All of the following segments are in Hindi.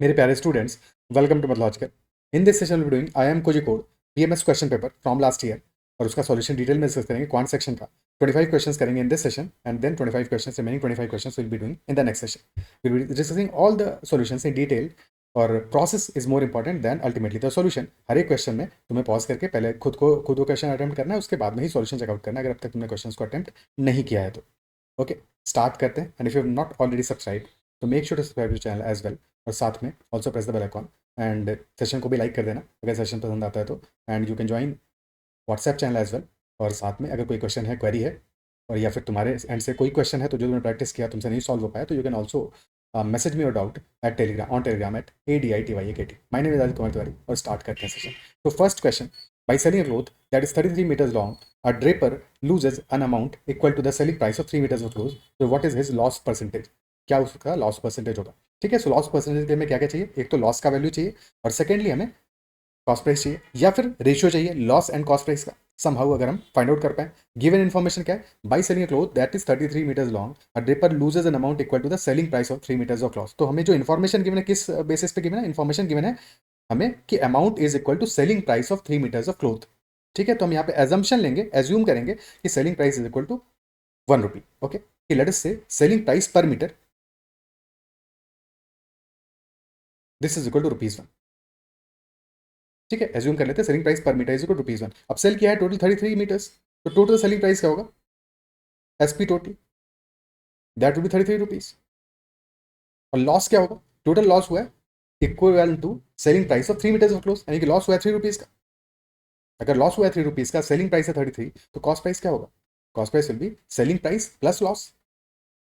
मेरे प्यारे students, welcome to mathlogical. In this session will be doing IIM Kozhikode PMS question paper from last year और उसका सॉल्यूशन डिटेल में डिस्कस करेंगे। क्वांट सेक्शन का 25 क्वेश्चंस करेंगे in this session and then 25 questions remaining 25 questions will be doing in the next session. Will be discussing all the solutions in detail और process is more important than ultimately the solution. हर एक क्वेश्चन में तुम्हें पॉज करके पहले खुद वो क्वेश्चन अटेम्प्ट करना है, उसके बाद में ही सॉल्यूशन चेकआउट करना है अगर अब तक तुमने क्वेश्चन को अटेम्प्ट नहीं किया है तो। ओके, स्टार्ट करते हैं। And if you not already subscribe तो make sure to subscribe to channel as well, और साथ में also press the bell icon and session को भी लाइक कर देना अगर सेशन पसंद आता है तो। And you can join WhatsApp channel as well. और साथ में अगर कोई क्वेश्चन है, क्वेरी है, और या फिर तुम्हारे एंड से कोई क्वेश्चन है तो जो तुमने प्रैक्टिस किया तुमसे नहीं सॉल्व हो पाया तो you can also message me your doubt at Telegram on Telegram at ADITYAKT। My name is Aditya Kumar Tiwari और स्टार्ट करते हैं सेशन। तो first question, by selling a cloth that is 33 meters long, a draper loses an amount equal to the selling price of 3 meters of clothes. So what is his loss percentage? क्या उसका लॉस परसेंटेज होगा? ठीक है, सो लॉस परसेंटेज के हमें क्या क्या चाहिए? एक तो लॉस का वैल्यू चाहिए और सेकेंडली हमें कॉस्ट प्राइस चाहिए या फिर रेशियो चाहिए लॉस एंड कॉस्ट प्राइस का। समहाउ अगर हम फाइंड आउट कर पाए, गिवन इन्फॉर्मेशन क्या है? By selling cloth that is 33 metres long, a draper loses an amount equal to the selling price of 3 metres of cloth. तो हमें जो इन्फॉर्मेशन गिवन है, किस बेसिस पे गिवन है? इन्फॉर्मेशन गिवन है हमें कि amount is equal to selling price of 3 metres of cloth. ठीक है, तो हम यहाँ पे एजम्पशन लेंगे, एज्यूम करेंगे कि selling price is equal to 1 rupee. Okay, let us say selling price per metre this is equal to ₹1। ठीक है, एज्यूम कर लेते हैं selling price per metre is equal to ₹1। अब सेल किया है टोटल 33 मीटर्स, तो टोटल सेलिंग प्राइस क्या होगा? SP total that will be ₹33। और लॉस क्या होगा? टोटल लॉस हुआ है equal to selling price of 3 metres of cloth, यानी कि लॉस हुआ है ₹3 का। अगर लॉस हुआ है ₹3 का, सेलिंग प्राइस है 33, तो कॉस्ट प्राइस क्या होगा? Cost price will be selling price plus loss,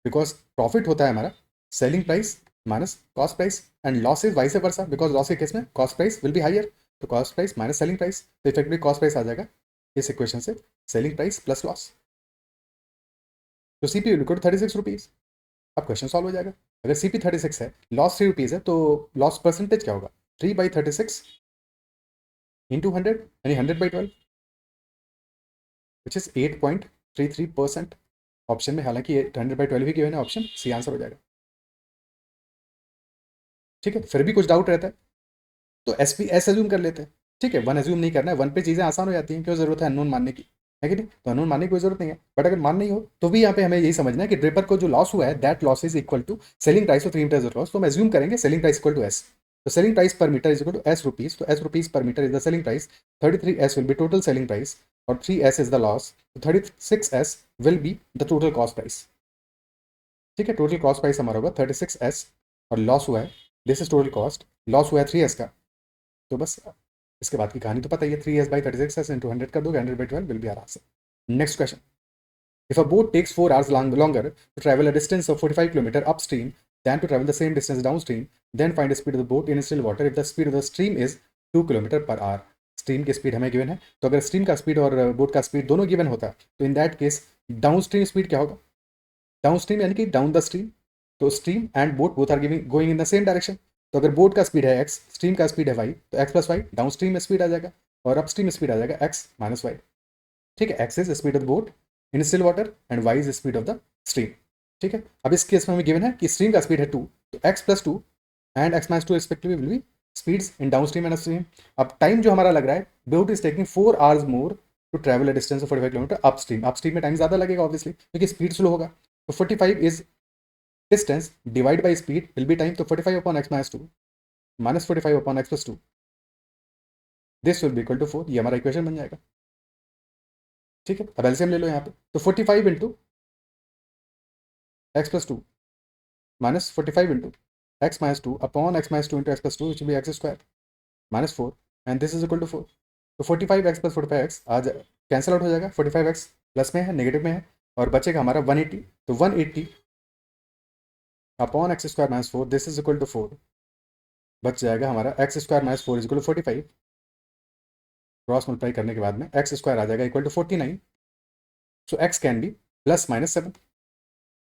because profit होता है हमारा selling price minus cost price and loss is vice versa, because loss के केस में cost price will be higher, तो cost price minus selling price, तो इफेक्टिवली कॉस्ट प्राइस आ जाएगा इस इक्वेशन से सेलिंग प्राइस प्लस लॉस। तो CP विल इक्वल टू ₹36। अब क्वेश्चन सॉल्व हो जाएगा। अगर CP 36 है, लॉस ₹3 है, तो लॉस परसेंटेज क्या होगा? 3/36 इंटू 100 यानी 100/12 विच इज 8.33%। ऑप्शन में हालांकि 100/12 ही गिवन है, ऑप्शन सी आंसर हो जाएगा। ठीक है, फिर भी कुछ डाउट रहता है तो एस एज्यूम कर लेते हैं। ठीक है, 1 एज्यूम नहीं करना है, 1 पे चीज़ें आसान हो जाती हैं। क्यों जरूरत है अननोन मानने की? है कि नहीं? तो अननोन मानने की कोई जरूरत नहीं है, बट अगर मान नहीं हो तो भी यहाँ पे हमें यही समझना है कि ड्रेपर को जो लॉस हुआ है that loss is equal to selling price of 3 metre of loss. तो हम एज्यूम करेंगे selling price equal to S, तो selling price per metre is equal to S rupees, तो S rupees per metre is the selling price, 33S will be total selling price और 3S इज द लॉस, तो 36S will be the total cost price. ठीक है, टोटल कॉस्ट प्राइस हमारा होगा 36S और लॉस हुआ है, this is total cost, loss हुआ है 3S का। तो बस इसके बाद की कहानी तो पता ही है, 3S/36S इंटू 100 कर दोगे, 100/12 will be our answer. Next question, if a boat takes 4 hours longer to travel a distance of 45 km upstream than to travel the same distance downstream, then find the speed of the boat in still water if the speed of the stream is 2 km/h। Stream की स्पीड हमें गिवन है, तो अगर स्ट्रीम का स्पीड और बोट का स्पीड दोनों गिवन होता है तो in that case down stream speed क्या होगा? डाउन स्ट्रीम यानी कि डाउन द स्ट्रीम, तो stream and boat both are giving going in the same direction. तो अगर बोट का स्पीड है x, स्ट्रीम का स्पीड है y, तो x plus y down stream में स्पीड आ जाएगा और अप स्ट्रीम स्पीड आ जाएगा x माइनस वाई। ठीक है, x is speed of the boat in still water and y is speed of the stream. ठीक है, अब इस केस में हमें गिवन है कि स्ट्रीम का स्पीड है 2, तो x plus 2 and x minus 2 respectively will be speeds in down stream and upstream. अब टाइम जो हमारा लग रहा है, boat is taking 4 hours more to travel a distance of 45 kilometre upstream. Upstream में टाइम ज़्यादा लगेगा ऑब्वियसली क्योंकि स्पीड स्लो होगा, तो 45 is distance divide by speed will be time, तो 45/x-2 minus 45/x+2 this will be equal to 4। ये हमारा इक्वेशन बन जाएगा। ठीक है, अब एलसीएम ले लो यहाँ पे, तो 45 into x+2 minus 45 into x-2 into x+2 which be x² minus 4 and this is equal to 4। तो 45x प्लस 45x आज कैंसिल आउट हो जाएगा, 45x प्लस में है, नेगेटिव में है, और बचेगा हमारा 180, तो 180 upon x² minus 4 this is equal to 4। बच जाएगा हमारा x² minus 4 is equal to 45। Cross multiply करने के बाद में x² आ जाएगा equal to 49। So x can be plus minus 7,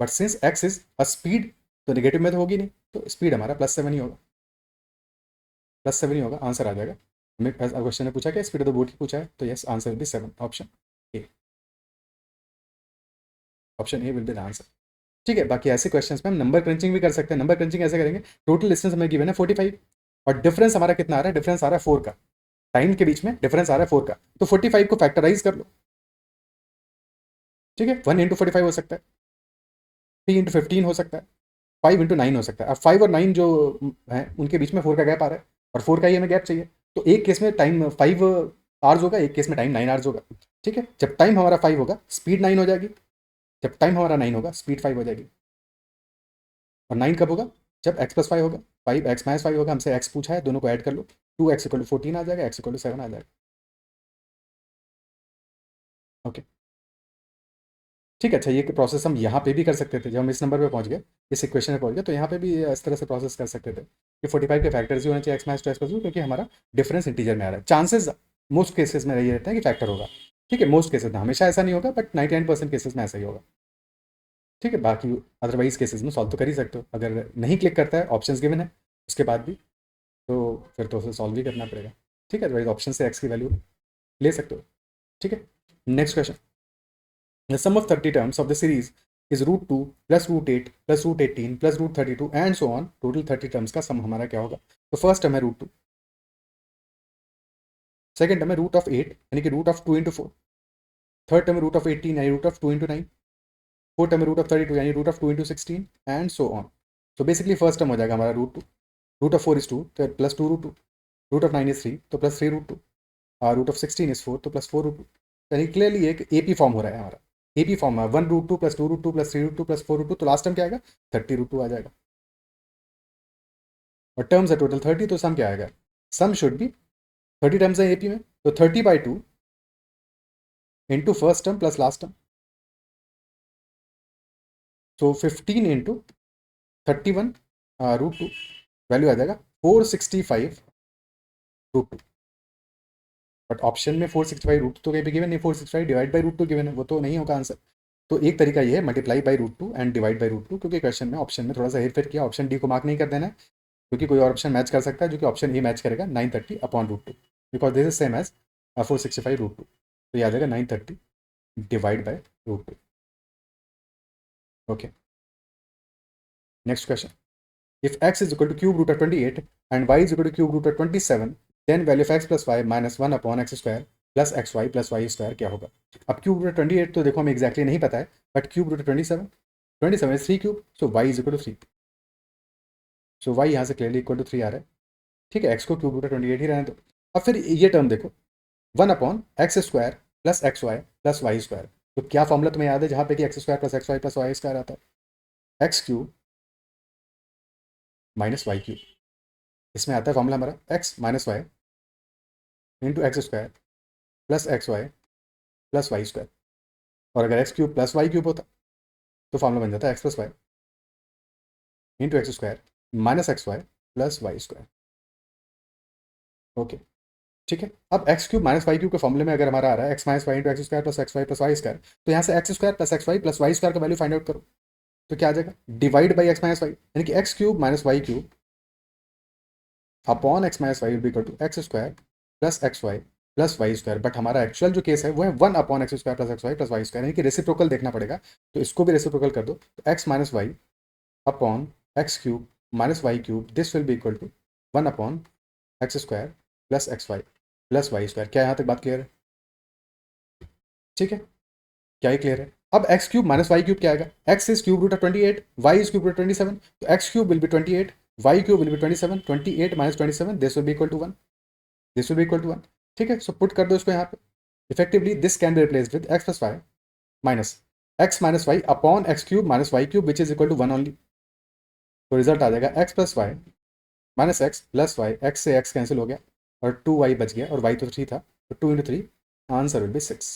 but since x is a speed तो नेगेटिव में तो होगी नहीं, तो स्पीड हमारा +7 ही होगा, +7 ही होगा, आंसर आ जाएगा। हमें क्वेश्चन ने पूछा कि स्पीड ऑफ द बोट ही पूछा है, तो yes answer will B 7, option A. Option A will be the answer. ठीक है। बाकी ऐसे क्वेश्चंस में हम नंबर क्रंचिंग भी कर सकते हैं। नंबर क्रंचिंग ऐसे करेंगे, टोटल डिस्टेंस हमें गिवन है 45 और डिफरेंस हमारा कितना आ रहा है, डिफरेंस आ रहा है 4 का, टाइम के बीच में डिफरेंस आ रहा है 4 का, तो 45 को फैक्टराइज कर लो। ठीक है, 1 इंटू 45 हो सकता है, 3 इंटू 15 हो सकता है, 5 इंटू 9 हो सकता है। अब 5 और 9 जो है उनके बीच में 4 का गैप आ रहा है और 4 का ही हमें गैप चाहिए, तो एक केस में टाइम 5 आवर्स होगा, एक केस में टाइम 9 आवर्स होगा। ठीक है, जब टाइम हमारा 5 होगा स्पीड 9 हो जाएगी, जब टाइम हमारा 9 होगा स्पीड 5 हो जाएगी। और 9 कब होगा, जब x प्लस 5 होगा, 5 x माइनस 5 होगा, हमसे x पूछा है, दोनों को ऐड कर लो, 2x इक्वल टू 14 आ जाएगा, x इक्वल टू 7 आ जाएगा। ओके, ठीक है। अच्छा, ये प्रोसेस हम यहाँ पे भी कर सकते थे, जब हम इस नंबर पे पहुँच गए, इस इक्वेशन पे पहुँच गए, तो यहाँ पे भी इस तरह से प्रोसेस कर सकते थे कि 45 के फैक्टर्स ही होने चाहिए x माइनस 2 x प्लस 2, क्योंकि हमारा डिफरेंस इंटीजर में आ रहा है। चांसेस मोस्ट केसेस में ये रहते हैं कि फैक्टर होगा। ठीक है, मोस्ट केसेस में, हमेशा ऐसा नहीं होगा, बट 99% केसेस में ऐसा ही होगा। ठीक है, बाकी अदरवाइज केसेस में सॉल्व तो कर ही सकते हो। अगर नहीं क्लिक करता है, ऑप्शंस गिवन है उसके बाद भी, तो फिर तो उसे सॉल्व ही करना पड़ेगा। ठीक है, अदरवाइज ऑप्शन से एक्स की वैल्यू ले सकते हो। ठीक है, next question, the sum of 30 terms of the series is root 2 plus root 8 plus root 18 plus root 32 and so on, total 30 terms का सम हमारा क्या होगा। तो फर्स्ट टर्म है रूट 2, सेकंड टर्म है रूट ऑफ 8 यानी कि root of 2 into 4, third term है रूट ऑफ 18 यानी root of 2 into 9, fourth term है रूट ऑफ 32 यानी root of 2 into 16 and so on. तो बेसिकली फर्स्ट टर्म हो जाएगा हमारा रूट 2, रूट ऑफ 4 इज 2 तो plus 2 root 2, root of 9 is 3 तो plus 3 root 2, root of 16 is 4 तो प्लस 4 रूट 2। यानी क्लियरली एक एपी फॉर्म हो रहा है हमारा, एपी फॉर्म है 1 root 2 plus 2 root 2 plus 3 root 2 plus 4 root 2, तो लास्ट टर्म क्या आएगा, 30 रूट 2 आ जाएगा। और टर्म्स है टोटल 30, तो सम क्या आएगा, सम शुड बी 30 टर्म्स है एपी में, तो 30/2 into first term plus last term, तो 15 इंटू 31 रूट 2, वैल्यू आ जाएगा 465 रूट 2। बट ऑप्शन में 465 रूट तो कहीं पे गिवन नहीं, 465 डिवाइड बाई रूट 2 गिवन है, वो तो नहीं होगा आंसर। तो एक तरीका ये है multiply by root 2 and divide by root 2, क्योंकि क्वेश्चन में ऑप्शन में थोड़ा सा हेरफेर किया, ऑप्शन डी को मार्क नहीं कर देना है, क्योंकि कोई और ऑप्शन मैच कर सकता है, जो कि ऑप्शन ए मैच करेगा 930 upon root 2, because this is same as 465 root 2, तो याद आएगा 930 divide by root 2। Okay, next question, if x is equal to cube root of 28 and y is equal to cube root of 27, then value of x plus y minus 1 upon x square plus xy plus y square क्या होगा। अब क्यूब रूट 28 तो देखो हमें एक्जैक्टली नहीं पता है, but cube root 27 is 3 cube, so y is equal to 3, so y यहाँ से क्लियरली इक्वल टू 3 आ रहा है। ठीक है, x को क्यूब रूट 28 ही रहने दो। अब फिर ये टर्म देखो, 1 upon x square plus x y plus y square, तो क्या फॉर्मूला तुम्हें याद है जहाँ पे कि x square plus x y plus y square आता है, x cube minus y cube. इसमें आता है फॉर्मूला हमारा x minus y into x square plus x y plus y square, और अगर x cube plus y cube होता तो फॉर्मूला बन जाता है x plus Y into x square minus x y plus y square. Okay, ठीक है। अब x cube minus y cube के फॉर्मूले में अगर हमारा आ रहा है x minus y into x square plus x y plus y square, तो यहाँ से x square plus x y plus y square का वैल्यू फाइंड आउट करो, तो क्या आ जाएगा, divide by x minus y, यानी कि x cube minus y cube upon x minus y will be equal to x square plus x y plus y square. But हमारा एक्चुअल जो केस है वो है 1 upon x square plus x y plus y square, यानी कि रेसिप्रोकल देखना पड़ेगा, तो इसको भी रेसिप्रोकल कर दो, तो x minus y upon x cube minus y cube, this will be equal to 1 upon x square plus x y plus y square. क्या यहाँ तक बात क्लियर है, ठीक है, क्या ही क्लियर है। अब x cube minus y cube क्या आएगा, x is cube root of 28, y is cube root 27, तो x cube will be 28, y cube will be 27, 28 minus 27, this will be equal to 1, this will be equal to 1। ठीक है, सो पुट कर दो इसको यहाँ पे, effectively this can be replaced with x plus y minus x minus y upon x cube minus y cube which is equal to 1 only. तो रिजल्ट आ जाएगा x plus y minus x plus y, x से एक्स कैंसिल हो गया और 2y बच गया, और y तो 3 था, तो 2 into 3, answer will be 6,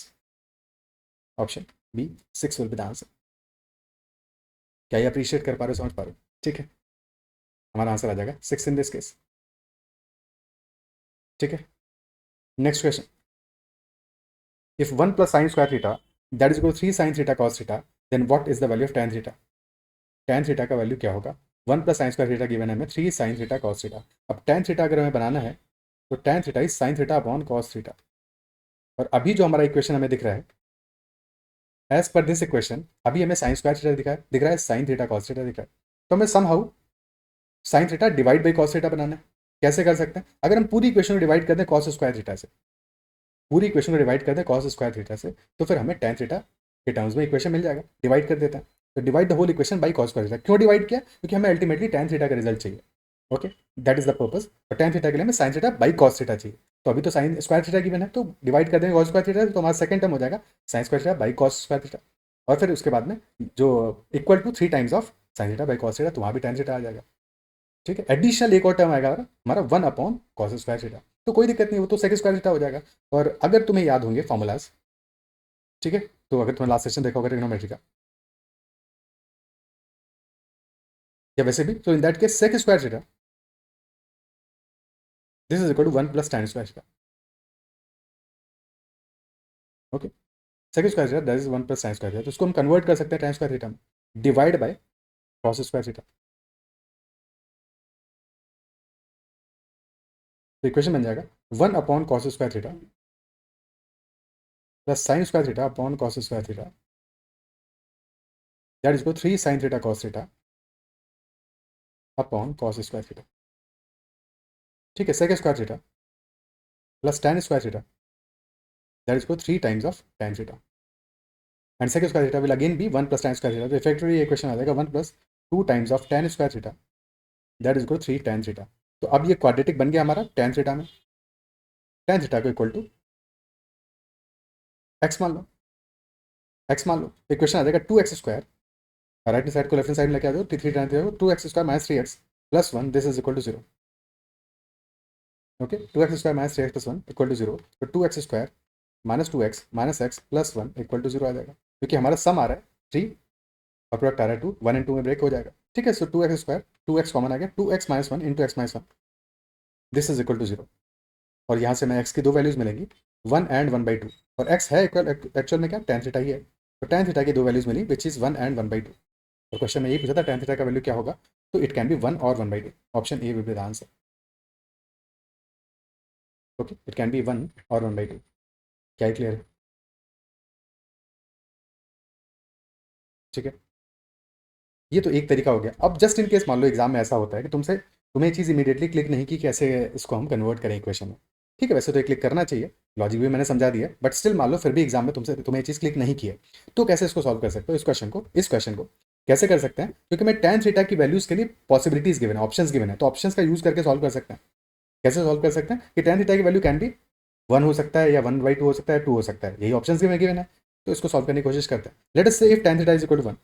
option B 6 will be the answer. क्या ये अप्रिशिएट कर पा रहे हो, समझ पा रहे हो, ठीक है, हमारा आंसर आ जाएगा 6 इन दिस केस। ठीक है, next question, if 1 plus sine square theta that is equal 3 sine theta cos theta, then what is the value of tan theta. tan theta का वैल्यू क्या होगा, 1 plus sine square theta given है हमें 3 साइन थीटा कॉस थीटा। अब tan थीटा अगर हमें बनाना है तो tan theta is sine theta upon cos theta, और अभी जो हमारा इक्वेशन हमें दिख रहा है एज पर दिस इक्वेशन अभी हमें साइन स्क्वायर थीटा दिख रहा है साइन थीटा कॉस थीटा दिख रहा है, तो हमें somehow sine theta divide by cos theta बनाना है। कैसे कर सकते हैं? अगर हम पूरी इक्वेशन को डिवाइड कर दें कॉस स्क्वायर थीटा से, पूरी इक्वेशन को डिवाइड कर दें कॉस स्क्वायर थीटा से, तो फिर हमें टेन थीटा के टर्म्स में इक्वेशन मिल जाएगा। डिवाइड कर देते हैं, तो divide the whole equation by cos square theta. क्यों डिवाइड किया? क्योंकि हमें अल्टीमेटली टेन थीटा का रिजल्ट चाहिए। Okay, that is the purpose. और टेन थीटा के लिए हमें sine theta by cos theta चाहिए। तो अभी तो साइन स्क्वायर थीटा गिवन है, तो डिवाइड कर देंगे कॉस स्क्वायर थीटा, तो हमारा सेकंड टर्म हो जाएगा sine square theta by cos square theta. और फिर उसके बाद में जो equal to three times of sine theta by cos theta, तो वहाँ भी टेन थीटा आ जाएगा। ठीक है, एडिशनल एक और टर्म आएगा हमारा one upon cos square theta. तो कोई दिक्कत नहीं, वो तो सेकंड स्क्वायर थीटा हो जाएगा। और अगर तुम्हें याद होंगे फॉर्मूलाज, ठीक है, तो अगर तुम्हें लास्ट सेशन देखा होगा ट्रिग्नोमेट्री का या वैसे भी, तो in that case sec square theta this is equal to one plus tan square theta. Okay, sec square theta that is one plus tan square theta, तो इसको हम कन्वर्ट कर सकते हैं tan स्क्वायर थीटा में, divide by cos square theta. तो इक्वेशन बन जाएगा one upon cos square theta plus sine square theta upon cos square theta, that is equal three sine theta cos theta upon cos square theta. ठीक है, sec square theta plus tan square theta, that is equal three times of tan theta, and sec square theta will again be one plus tan square theta. तो इफेक्टिवली इक्वेशन आ जाएगा one plus two times of tan square theta, that is equal three tan theta. तो अब ये क्वाड्रेटिक बन गया हमारा tan थीटा में, tan थीटा को इक्वल टू एक्स मान लो, एक्स मान लो, इक्वेशन आ जाएगा two x square, right hand side को लेफ्ट हैंड साइड में लेके आ जाओ, three three time two x square minus three x plus one, this is equal to zero. Okay, two x square minus three x plus one equal to zero. तो two x square minus x plus one equal to zero आ जाएगा, क्योंकि हमारा सम आ रहा है थ्री और प्रोडक्ट आ रहा है टू, वन एंड टू में ब्रेक हो जाएगा। ठीक है, so two x square, two x common आ गया, two x minus one into x minus one, this is equal to zero. और यहाँ से मैं एक्स की दो वैल्यूज मिलेंगी, one and one by two, और एक्स है इक्वल एक्चुअल में क्या टेन थीटा ही है, तो टेन थीटा की दो वैल्यूज मिली which is one and one by two. और क्वेश्चन में यही पूछा था टेन थीटा का वैल्यू क्या होगा, तो इट कैन बी वन और one by to, option A will be the answer. Okay, it can be one और वन बाई टू। क्या क्लियर है? ठीक है, ये तो एक तरीका हो गया। अब जस्ट इन केस मान लो एग्जाम में ऐसा होता है कि तुम्हें चीज़ इमीडिएटली क्लिक नहीं की, कैसे इसको हम कन्वर्ट करें इक्वेशन में। ठीक है, वैसे तो क्लिक करना चाहिए, लॉजिक भी मैंने समझा दिया, बट स्टिल मान लो फिर भी एग्जाम में तुम्हें ये चीज़ क्लिक नहीं की है, तो कैसे इसको सॉल्व कर सकते हो? इस क्वेश्चन को कैसे कर सकते हैं? क्योंकि मैं tan थीटा की वैल्यूज के लिए पॉसिबिलिटीज गिवन है, ऑप्शंस गिवन है, तो ऑप्शंस का यूज करके सॉल्व कर सकते हैं। कैसे सॉल्व कर सकते हैं कि tan थीटा की वैल्यू कैन बी वन हो सकता है, या वन बाई टू हो सकता है, टू हो सकता है, यही ऑप्शंस में गिवन है। तो इसको सॉल्व करने की कोशिश करते हैं। Let us say if tan theta is equal to one,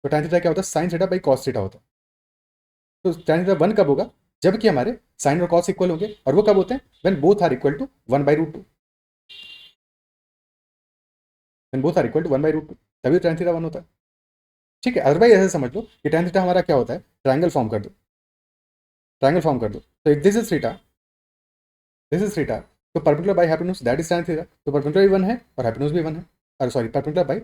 तो tan थीटा क्या होता है? Sine theta by cos theta होता है। तो tan थीटा वन कब होगा? जबकि हमारे साइन और कॉस इक्वल होंगे, और वो कब होते हैं? When both are equal to one by root two, when both are equal to one by root two, तभी tan थीटा वन होता है। ठीक है, अदरवाइज ऐसे समझ लो कि tan थीटा हमारा क्या होता है, ट्रायंगल फॉर्म कर दो, ट्रायंगल फॉर्म कर दो, तो if this is theta, this is theta, तो perpendicular by hypotenuse that is tan theta, तो परपेंडिकुलर भी वन है और हाइपोटेन्यूज भी वन है, अरे sorry, perpendicular by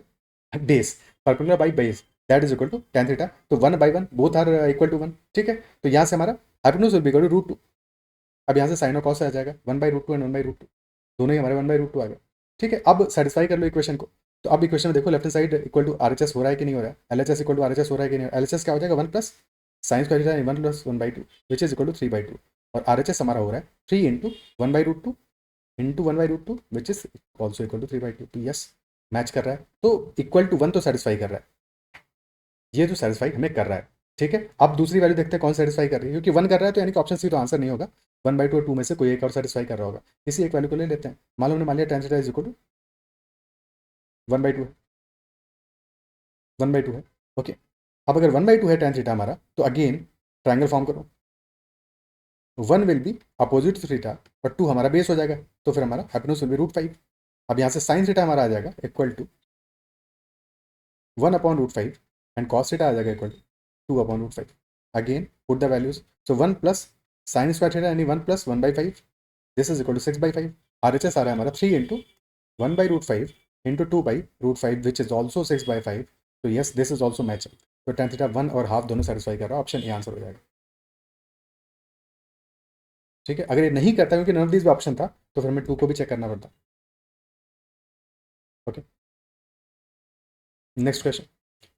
base, perpendicular by base that is equal to tan theta, तो one by one both are equal to one. ठीक है, तो यहाँ से हमारा hypotenuse will be equal to root two. अब यहाँ से साइन और कॉस आ जाएगा, one by root two and one by root two, दोनों ही हमारे वन बाई रूट टू आ गए। ठीक है, अब सेटिस्फाई कर लो इक्वेशन को। तो अब इक्वेशन में देखो left side equal to R H S हो रहा है कि नहीं हो रहा है, L H S equal to R H S हो रहा है कि नहीं हो रहा है। एल एच एस क्या हो जाएगा? One plus sine square theta one plus one by two which is equal to three by two, और आर एच एस हमारा हो रहा है three into one by root two into one by root two which is also equal to three by two. तो यस, मैच कर रहा है, तो इक्वल टू वन तो सेटिस्फाई कर रहा है, ये जो सेटिस्फाई हमें कर रहा है। ठीक है, अब दूसरी वैल्यू देखते हैं कौन सेटिस्फाई कर रही है, क्योंकि वन कर रहा है तो यानी कि ऑप्शन सी तो आंसर नहीं होगा, वन बाई टू और टू में से कोई एक और सेटिस्फाई कर रहा होगा। किसी एक वैल्यू को ले लेते हैं, मान लो हमने मान लिया tan theta is equal to one by two है, वन बाई टू है। ओके, अब अगर वन बाई टू है tan थीटा हमारा, तो अगेन ट्रायंगल फॉर्म करो, one will be opposite to theta और टू हमारा बेस हो जाएगा, तो फिर हमारा hypotenuse will be root five. अब यहाँ से साइन थीटा हमारा आ जाएगा equal to one upon root five, and cos theta आ जाएगा equal to two upon root five. Again put the values, so one plus sine square theta यानी one plus one by five, this is equal to six by five. R H S आ रहा है हमारा three into one by root five into two by root five which is also six by five. तो yes, this is also match. तो tan थीटा वन और हाफ दोनों सेटिस्फाई कर रहा है, ऑप्शन ए आंसर हो जाएगा। ठीक है, अगर ये नहीं करता क्योंकि नन ऑफ दिस ऑप्शन था, तो फिर हमें टू को भी चेक करना पड़ता। Okay, next question.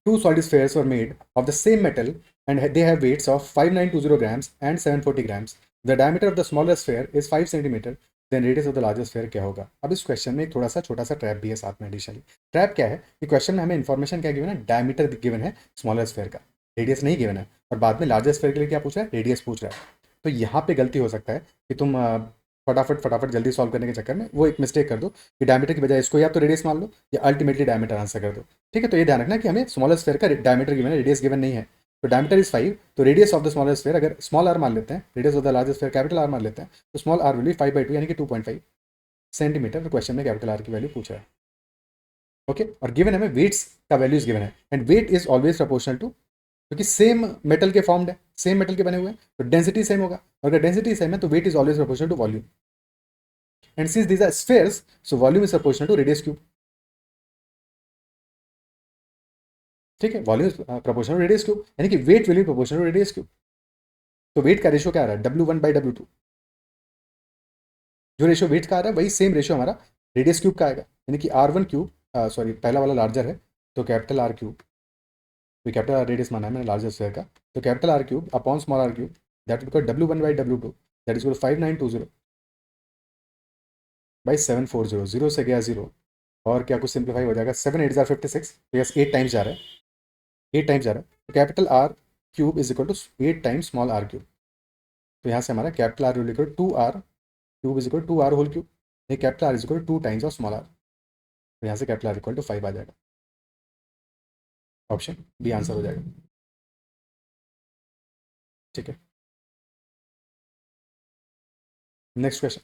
Two solid spheres were made of the same metal and they have weights of 5920 grams and 740 grams. The diameter of the smaller sphere is 5 centimeter. Then radius of the larger sphere क्या होगा? अब इस क्वेश्चन में एक थोड़ा सा छोटा सा ट्रैप भी है साथ में एडिशनली. ट्रैप क्या है कि क्वेश्चन में हमें इन्फॉर्मेशन क्या गिवन है? डायमीटर गिवन है स्मॉलर स्फेयर का, रेडियस नहीं गिवन है. और बाद में लार्जर स्फेयर के लिए क्या पूछ रहा है? रेडियस पूछ रहा है. तो यहाँ पे गलती हो सकता है कि तुम फटाफट जल्दी सॉल्व करने के चक्कर में वो एक मिस्टेक कर दो कि डायमीटर की बजाय इसको या तो रेडियस मान लो या अल्टीमेटली डायमीटर आंसर कर दो. ठीक है, तो ये ध्यान रखना कि हमें स्मॉलर स्फेयर का डायमीटर गिवन है, रेडियस गिवन नहीं है. तो डायमीटर इज 5, तो radius of the smaller sphere अगर स्मॉल आर मान लेते हैं, radius of the larger sphere capital R मान लेते हैं, तो स्मॉल आर विल बी 5/2 यानी कि 2.5 सेंटीमीटर. तो क्वेश्चन में कैपिटल आर की वैल्यू पूछ रहा है. ओके, और गिवन हमें वेट्स का वैल्यूज गिवन है and weight is always proportional to, क्योंकि सेम मेटल के फॉर्म्ड है, सेम मेटल के बने हुए हैं, तो डेंसिटी सेम होगा. और अगर डेंसिटी सेम है तो weight is always proportional to volume. And since these are spheres, so volume is proportional to radius cube. ठीक है, volume is proportional to radius cube, यानी कि weight will be proportional to radius cube. तो वेट का रेशियो क्या आ रहा है? W1/W2. जो रेशियो वेट का आ रहा है वही सेम रेशियो हमारा रेडियस क्यूब का आएगा, यानी कि R1 क्यूब, सॉरी पहला वाला लार्जर है तो कैपिटल आर क्यूब, तो कैपिटल आर रेडियस माना है मैंने लार्जर स्फीयर का, तो capital R cube upon small are cube, that will become W1/W2, that is 5920/740. 0 से गया 0 और क्या कुछ सिंप्लीफाई हो जाएगा, 7 8 56, तो यस 8 टाइम्स जा रहा है, 8 टाइम्स जा रहा है. तो capital R cube is equal to 8 times small are cube. तो यहाँ से हमारा capital R equal to 2r cube is equal to 2r whole cube. ये capital R is equal to 2 times of small r. तो यहाँ से कैपिटल आर इक्वल टू 5 आ जाएगा. ऑप्शन बी आंसर हो जाएगा. ठीक है, next question.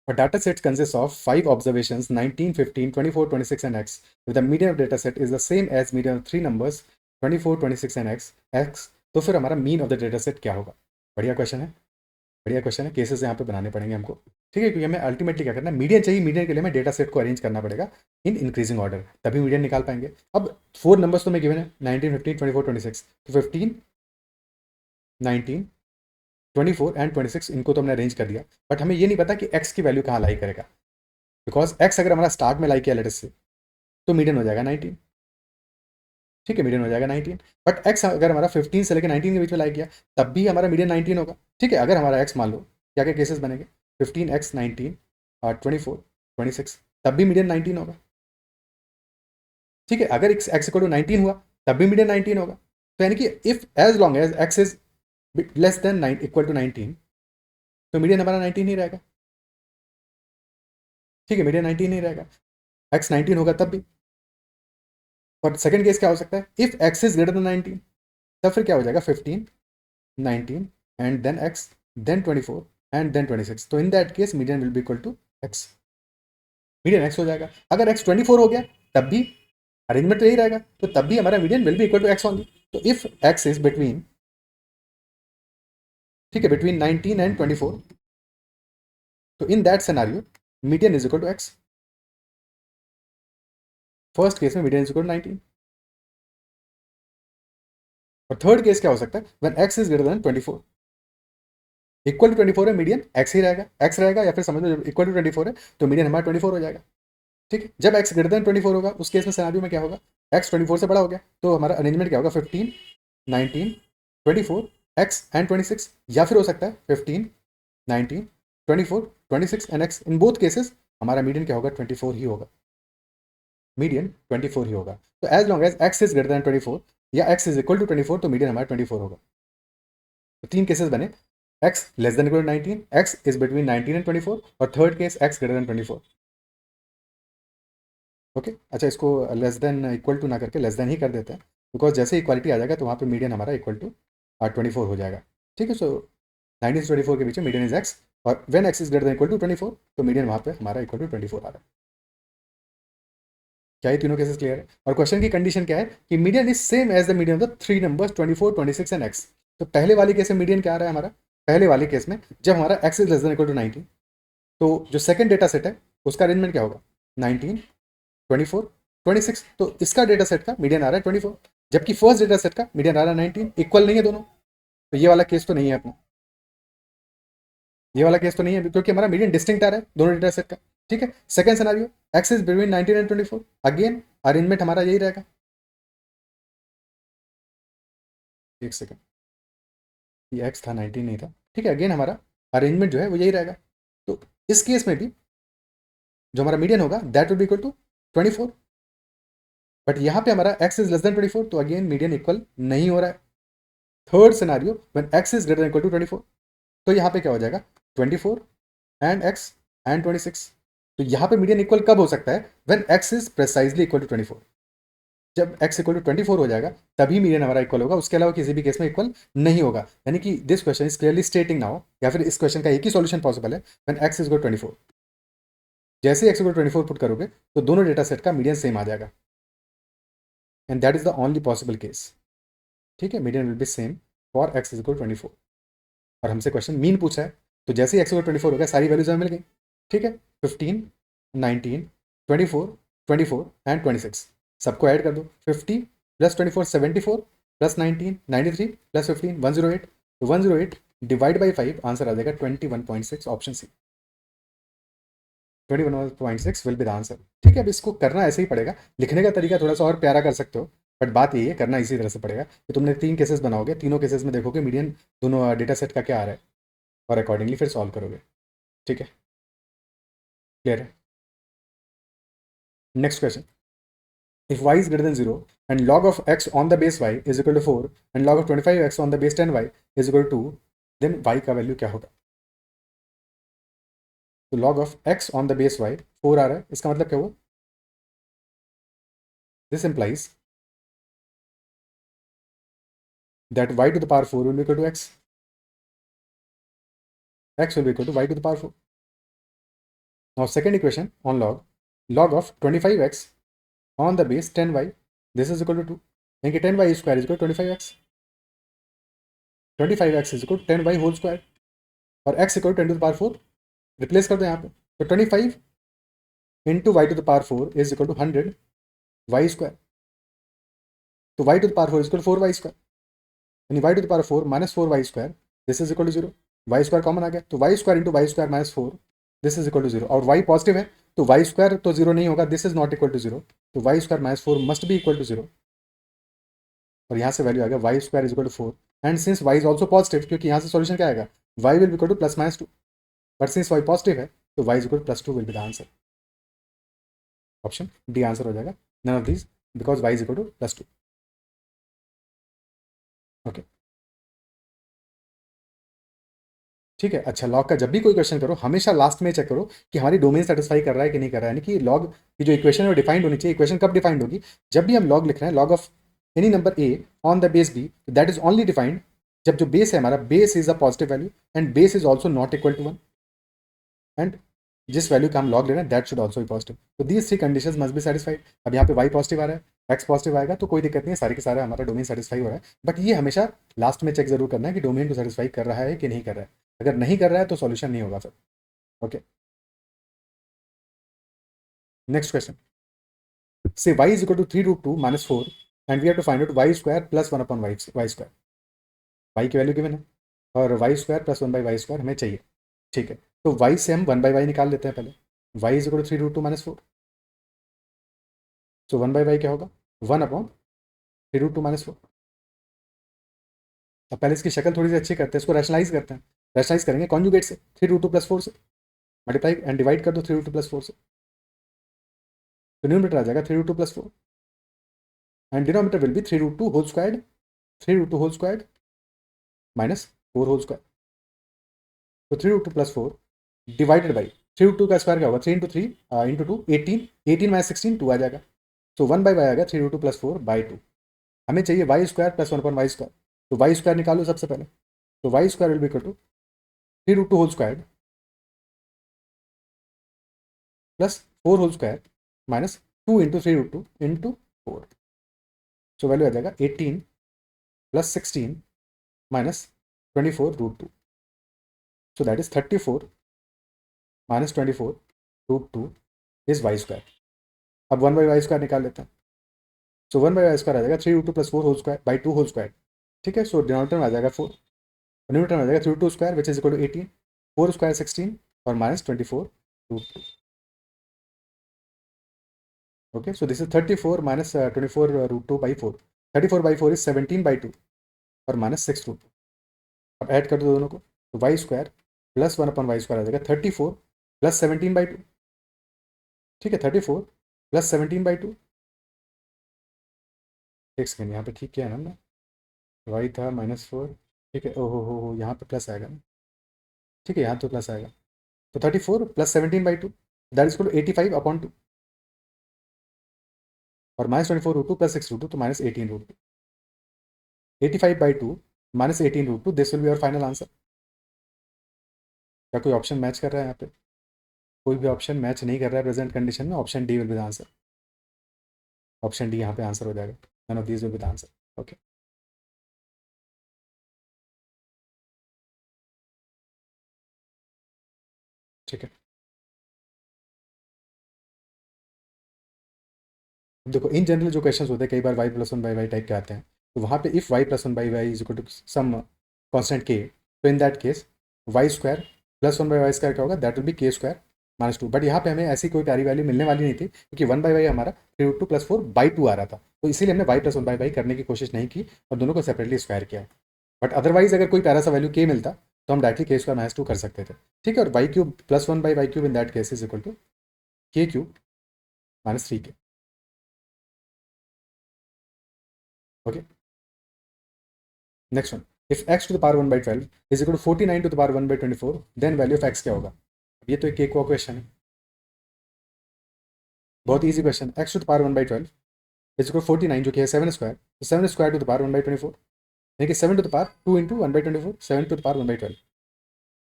A data set consists of 5 observations 19, 15, 24, 26 and x. If the median of data set is the same as median of 3 numbers 24, 26 and x, तो फिर हमारा mean of the data set क्या होगा? बढ़िया क्वेश्चन है, बढ़िया क्वेश्चन है. केसेस यहाँ पे बनाने पड़ेंगे हमको. ठीक है, क्योंकि हमें अल्टीमेटली क्या करना है, मीडियन चाहिए. मीडियन के लिए हमें डेटा सेट को अरेंज करना पड़ेगा इन इंक्रीजिंग ऑर्डर, तभी मीडियन निकाल पाएंगे. अब 4 नंबर्स तो मैं गिवन है 19, 15, 24, 26, तो 15, 19, 24 एंड 26 इनको तो हमने अरेंज कर दिया. बट हमें ये नहीं पता कि x की वैल्यू कहाँ लाई करेगा, बिकॉज x अगर हमारा स्टार्ट में लाई किया लेटर से तो मीडियन हो जाएगा 19. ठीक है, मीडियन हो जाएगा 19. बट x अगर हमारा 15 से लेकर 19 के बीच में लाई किया तब भी हमारा मीडियन 19 होगा. ठीक है, अगर हमारा x मान लो, क्या क्या केसेस बनेंगे, 15x 19 और 24 26, तब भी मीडियन 19 होगा. ठीक है, अगर x इक्वल टू 19 हुआ तब भी मीडियन 19 होगा. तो यानी कि if as long as x is less than equal to 19, तो मीडियन हमारा 19 ही रहेगा. ठीक है, मीडियन 19 ही रहेगा. x 19 होगा तब भी. और सेकंड केस क्या हो सकता है, if x is greater than 19, तब फिर क्या हो जाएगा 15, 19 and then x, then 24 and then 26. तो in that case median will be equal to x, median x हो जाएगा. अगर x 24 हो गया तब भी अरेंजमेंट यही रहेगा, तो तब भी हमारा median will be equal to x only. तो इफ x इज बिटवीन, ठीक है, बिटवीन 19 एंड 24, तो in that scenario median is equal to x. First case में मीडियन इज इक्वल टू 19. और थर्ड केस क्या हो सकता है, when x is greater than 24, equal to 24 है, मीडियन x ही रहेगा, x रहेगा, या फिर समझ लो इक्वल टू 24 है तो मीडियन हमारा 24 हो जाएगा. ठीक है, जब x ग्रेटर देन 24 होगा उस केस में सिनेरियो में क्या होगा, x 24 से बड़ा हो गया तो हमारा अरेंजमेंट क्या होगा, 15, 19, 24, x एंड 26, या फिर हो सकता है 15, 19, 24, 26 and x. In both cases हमारा मीडियन क्या होगा, 24 ही होगा. मीडियन 24 ही होगा. तो as long as x is greater than 24 या x इज इक्वल टू 24, तो मीडियन हमारा 24 होगा. तो 3 केसेस बने, x less than equal to 19, x is between 19 and 24, और third case x greater than 24. Okay, अच्छा इसको लेस देन इक्वल टू ना करके लेस देन ही कर देते हैं, बिकॉज जैसे इक्वालिटी आ जाएगा तो वहाँ पे मीडियन हमारा इक्वल टू 24 हो जाएगा. ठीक है, सो 19 से 24 के बीच में मीडियन इज x, और when x is greater than equal to 24, तो मीडियन वहाँ पे हमारा इक्वल टू 24 आ रहा है. क्या ये तीनों केसेस क्लियर है? और क्वेश्चन की कंडीशन क्या है कि median is same as the median of the 3 numbers 24, 26 and x. तो पहले वाले केस में मीडियन क्या आ रहा है हमारा, पहले वाले केस में जब हमारा x is less than equal to 19, तो जो सेकंड डेटा सेट है उसका अरेंजमेंट क्या होगा, 19, 24, 26. तो इसका डेटा सेट का मीडियन आ रहा है 24, जबकि फर्स्ट डेटा सेट का मीडियन आ रहा है 19. इक्वल नहीं है दोनों, तो ये वाला केस तो नहीं है अपना, ये वाला केस तो नहीं है, क्योंकि हमारा मीडियन डिस्टिंक्ट आ रहा है दोनों डेटा सेट का. ठीक है। Second scenario, x is between 19 and 24, again arrangement हमारा यही रहेगा। एक सेकेंड, ये एक्स था 19 नहीं था, ठीक है। अगेन हमारा अरेंजमेंट जो है वो यही रहेगा। तो इस केस में भी जो हमारा मीडियन होगा that will be equal to 24, but यहाँ पे हमारा x इज लेस देन 24, तो अगेन मीडियन इक्वल नहीं हो रहा है। Third scenario, when x is greater than equal to 24, तो यहाँ पे क्या हो जाएगा 24 एंड x एंड 26। तो यहाँ पे मीडियन इक्वल कब हो सकता है, when x is precisely equal to 24। जब x इक्वल टू 24 हो जाएगा तभी मीडियन हमारा इक्वल होगा, उसके अलावा किसी भी केस में इक्वल नहीं होगा। यानी कि this question is clearly stating now, या फिर इस क्वेश्चन का एक ही सॉल्यूशन पॉसिबल है, when x is equal to 24। जैसे ही x इक्वल टू 24 पुट करोगे तो दोनों डेटा सेट का मीडियन सेम आ जाएगा, and that is the only possible case. ठीक है, median will be same for x is equal 24। और हमसे क्वेश्चन मीन पूछा है, तो जैसे ही x इक्वल 24 हो गया सारी वैल्यूज हमें मिल गई। ठीक है, 15, 19, 24, 24 एंड 26 सबको ऐड कर दो। 50 प्लस 24 74 प्लस 19 93 प्लस 15 108, तो 108 डिवाइड बाई 5 आंसर आ जाएगा 21.6, option C 21.6 will be the answer. ठीक है, अब इसको करना ऐसे ही पड़ेगा, लिखने का तरीका थोड़ा सा और प्यारा कर सकते हो, बट बात यही है करना इसी तरह से पड़ेगा कि तुमने 3 केसेस बनाओगे, तीनों केसेस में देखोगे मीडियन दोनों डेटा सेट का क्या आ रहा है, और अकॉर्डिंगली फिर सॉल्व करोगे। ठीक है, क्लियर है। Next question, if y is greater than 0 and log of x on the base y is equal to 4 and log of 25x on the base 10y is equal to 2, then y का वैल्यू क्या होगा। तो log of x on the base y 4 आ रहा है, इसका मतलब क्या हुआ, this implies that y to the power 4 will be equal to x will be equal to y to the power 4. Now second equation on log of 25x on the base 10y, this is equal to 2, यानी कि 10y square is equal to 25x, 25x is equal to 10y whole square, और x equal to 10 to the power 4 replace कर दो यहाँ पे। तो 25 into y to the power 4 is equal to 100 y square, तो y to the power 4 is equal to 4 y square, यानी y to the power 4 minus 4 y square, this is equal to 0। Y square common आ गया, तो y square into y square minus 4, this is equal to 0, और वाई पॉजिटिव है तो वाई स्क्वायर तो 0 नहीं होगा, this is not equal to 0, तो y square minus 4 must be equal to 0, और यहाँ से वैल्यू आ गया y square is equal to 4, and since y is also positive, क्योंकि यहाँ से सॉल्यूशन क्या आएगा, y will equal to plus minus 2, but since y positive है तो y is equal to plus 2 will be the answer, option D answer हो जाएगा, none of these because y is equal to plus 2। Okay, ठीक है। अच्छा, लॉग का जब भी कोई क्वेश्चन करो हमेशा लास्ट में चेक करो कि हमारी डोमेन सेटिस्फाई कर रहा है कि नहीं कर रहा है, यानी कि लॉग की जो इक्वेशन है वो डिफाइंड होनी चाहिए। इक्वेशन कब डिफाइंड होगी, जब भी हम लॉग लिख रहे हैं, log of any number A on the base B, that is only defined जब जो बेस है हमारा, base is a positive value and base is also not equal to 1, एंड जिस वैल्यू का हम लॉग ले रहे हैं that should also be positive. तो these 3 condition must be satisfied. अब यहाँ पे वाई पॉजिटिव आ रहा है, एक्स पॉजिटिव आएगा तो कोई दिक्कत नहीं है, सारे के सारे हमारा डोमेन सेटिस्फाई हो रहा है, बट ये हमेशा लास्ट में चेक जरूर करना है कि डोमेन को सेटिस्फाई कर रहा है कि नहीं कर रहा है। अगर नहीं कर रहा है तो सॉल्यूशन नहीं होगा फिर। ओके, नेक्स्ट क्वेश्चन, से y is equal to 3 root 2 minus 4 and we have to find out y square plus 1 upon y square। y की वैल्यू गिवन है और y square plus 1 by y square हमें चाहिए। ठीक है, तो y से हम 1 बाई वाई निकाल लेते हैं पहले। y is equal to 3 root 2 minus 4, so 1 by y क्या होगा, 1 अपॉन 3 रूट 2 माइनस 4। अब पहले इसकी शक्ल थोड़ी सी अच्छी करते हैं, इसको रैशनलाइज करते हैं। रैशनलाइज करेंगे कॉन्जुगेट से, 3 रूट 2 प्लस 4 से मल्टीप्लाई एंड डिवाइड कर दो 3 रूट 2 प्लस 4 से, तो न्यूमरेटर आ जाएगा 3 root 2 plus 4 and denominator will be 3 root 2 whole squared, 3 root 2 whole squared minus 4 whole square. तो 3 root 2 plus 4 divided by 3 root 2 का स्क्वायर क्या होगा, 3 इंटू 3 इंटू 2 18, 18 माइनस 16 2 आ जाएगा। तो 1 बाई वाई आ गया 3 रूट 2 प्लस 4 बाई 2। हमें चाहिए y square plus 1 upon y square, तो वाई स्क्वायर निकालो सबसे पहले। तो y square will be equal to 3 root 2 whole square plus 4 whole square minus 2 into 3 root 2 into 4। So value आ जाएगा 18 plus 16 minus 24 root 2, so that is 34 minus 24 root 2 is y square. अब 1 बाई वाई स्क्वायर निकाल लेते हैं। सो 1 बाई वाई स्क्वायर आ जाएगा 3 root 2 plus 4 whole square by 2 whole square. ठीक है, सो डिनोमिनेटर में आ जाएगा 4, न्यूमरेटर में आ जाएगा 3 root 2 square which is equal to 18, 4 square 16 और minus 24 root 2। Okay, so this is 34 minus 24 √2/4. 34/4 is 17/2 और माइनस 6 √2. अब ऐड कर दो दोनों को, तो वाई स्क्वायर प्लस 1/y² आ जाएगा 34 प्लस 17/2. ठीक है, 34 प्लस 17/2. एक सेकेंड, यहाँ पे ठीक किया है ना, वाई था -4. ठीक है, ओहो हो, यहाँ पे प्लस आएगा ना. ठीक है, यहाँ तो प्लस आएगा. तो 34 plus 17/2 that is equal to 85/2 और -24 √2 प्लस 6 √2 तो -18 √2. 85/2 -18 √2 this will be your final answer. क्या कोई ऑप्शन मैच कर रहा है यहाँ पे? कोई भी ऑप्शन मैच नहीं कर रहा है प्रेजेंट कंडीशन में. Option D will be the answer. Option D यहाँ पे आंसर हो जाएगा. None of these will be the answer. Okay, ठीक है. देखो, इन जनरल जो क्वेश्चंस होते हैं कई बार y+1/y टाइप के आते हैं, तो वहाँ पे if y+1/y is equal to some constant k, तो in that case y² plus 1/y² क्या होगा, that will B k² - 2. But यहाँ पे हमें ऐसी कोई प्यारी वैल्यू मिलने वाली नहीं थी, क्योंकि 1/y हमारा 3√2 + 4/2 आ रहा था, तो इसीलिए हमने y+1/y करने की कोशिश नहीं की और दोनों को सेपरेटली स्क्वायर किया. बट अदरवाइज अगर कोई प्यारा सा वैल्यू k मिलता तो हम डायरेक्टली k² - 2 कर सकते थे. ठीक है, और y³ + 1/y³ in that case is equal to k³ - 3k. Okay, next one. If x to the power 1/12 is equal to 49 to the power 1/24, then value of x क्या होगा? ये तो एक केक हुआ क्वेश्चन है, बहुत easy question. x to the power 1/12 is equal 49 जो कि है 7², तो 7² टू द पावर 1/24, यानी कि 7 to the power 2 into 1/24, 7 to the power 1/12.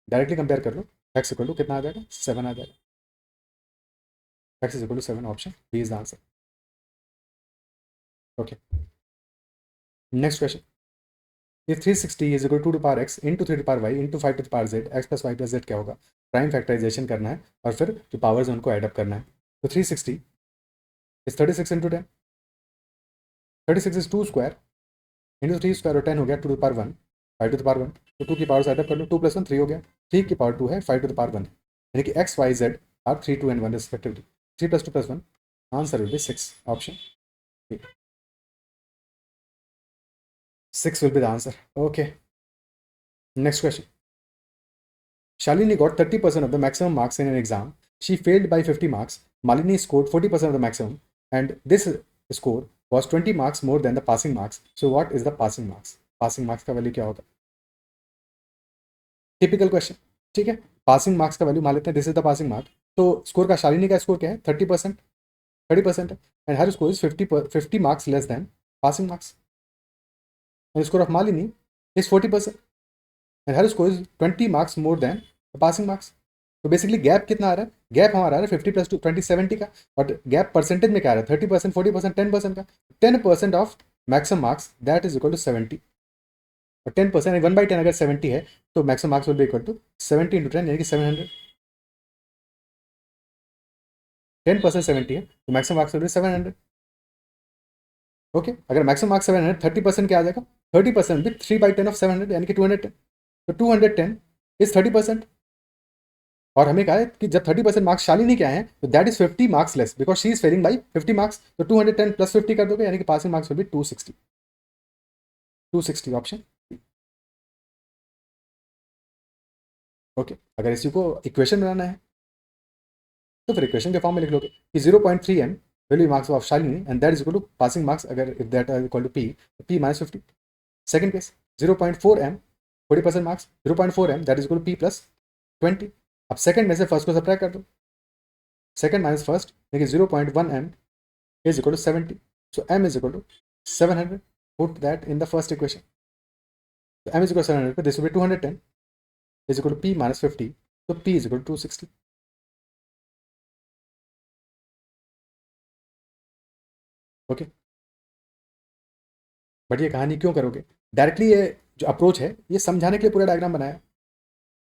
Directly compare कर लो, x इक्वल टू कितना आ जाएगा, 7 आ जाएगा. x is equal to 7, option B is the answer. Okay, next question. If 360 is equal to the power x into 3 to power y into 5 to the power z, x plus y plus z क्या होगा? प्राइम फैक्टराइजेशन करना है और फिर जो पावर्स हैं उनको एडअप करना है. तो 360 इज 36 इंटू 10. 36 इज 2² इंटू 3² और 10 हो गया 2 to the power 1, 5 to the power 1. तो 2 की पावर से एडअप कर लो, 2 + 1 3 हो गया. 3 की पावर 2 है, 5 टू द पावर 1, यानी कि x y z are 3 2 and 1 respectively. 3 + 2 + 1, answer will be 6, option 6 will be the answer. Okay, next question. Shalini got 30% of the maximum marks in an exam. She failed by 50 marks. Malini scored 40% of the maximum, and this score was 20 marks more than the passing marks. So what is the passing marks? Passing marks का वैल्यू क्या होगा? Typical question. ठीक है, पासिंग मार्क्स का वैल्यू मान लेते हैं, this is the passing mark. तो स्कोर का शालिनी का स्कोर क्या है? 30%. 30% है, and her score is 50 marks less than passing marks. And score of Malini is 40%, and her score is 20 marks more than passing marks. तो बेसिकली गैप कितना आ रहा है? गैप हमारा आ रहा है 50 + 2 20 70 का. और गैप परसेंटेज में क्या आ रहा है? 30%, 40%, 10% का. 10% of maximum marks that is equal to 70. और 10% 1/10 अगर 70 है, तो maximum marks will be equal to 70 × 10 यानी कि 700. 10% 70 है, तो maximum marks will B 700. Okay, अगर मैक्सिमम मार्क्स 700, 30% क्या आ जाएगा? 30% भी 3/10 ऑफ 700 यानी कि 210. तो 210 इज 30%. और हमें कहा है कि जब 30% मार्क्स शालिनी के आए हैं, तो that is 50 marks less because she is failing by 50 marks. तो 210 + 50 कर दोगे, यानी कि passing marks will be 260. 260 option. Okay, अगर इसी को इक्वेशन बनाना है तो फिर इक्वेशन के फॉर्म में लिख लोगे कि 0.3m will be marks of Shalini and that is equal to passing marks अगर if that are equal to p, p - 50. Second case 0.4m 40% marks, 0.4m that is equal to p + 20. अब सेकंड में से फर्स्ट को सब्ट्रैक्ट कर दो, सेकंड माइनस फर्स्ट, देखिए 0.1m is equal to 70. So m is equal to 700. Put that in the first equation. So m is equal to 700, this will be 210 is equal to p - 50. So p is equal to 260. Okay, but ये कहानी क्यों करोगे? डायरेक्टली ये जो अप्रोच है ये समझाने के लिए पूरा डायग्राम बनाया.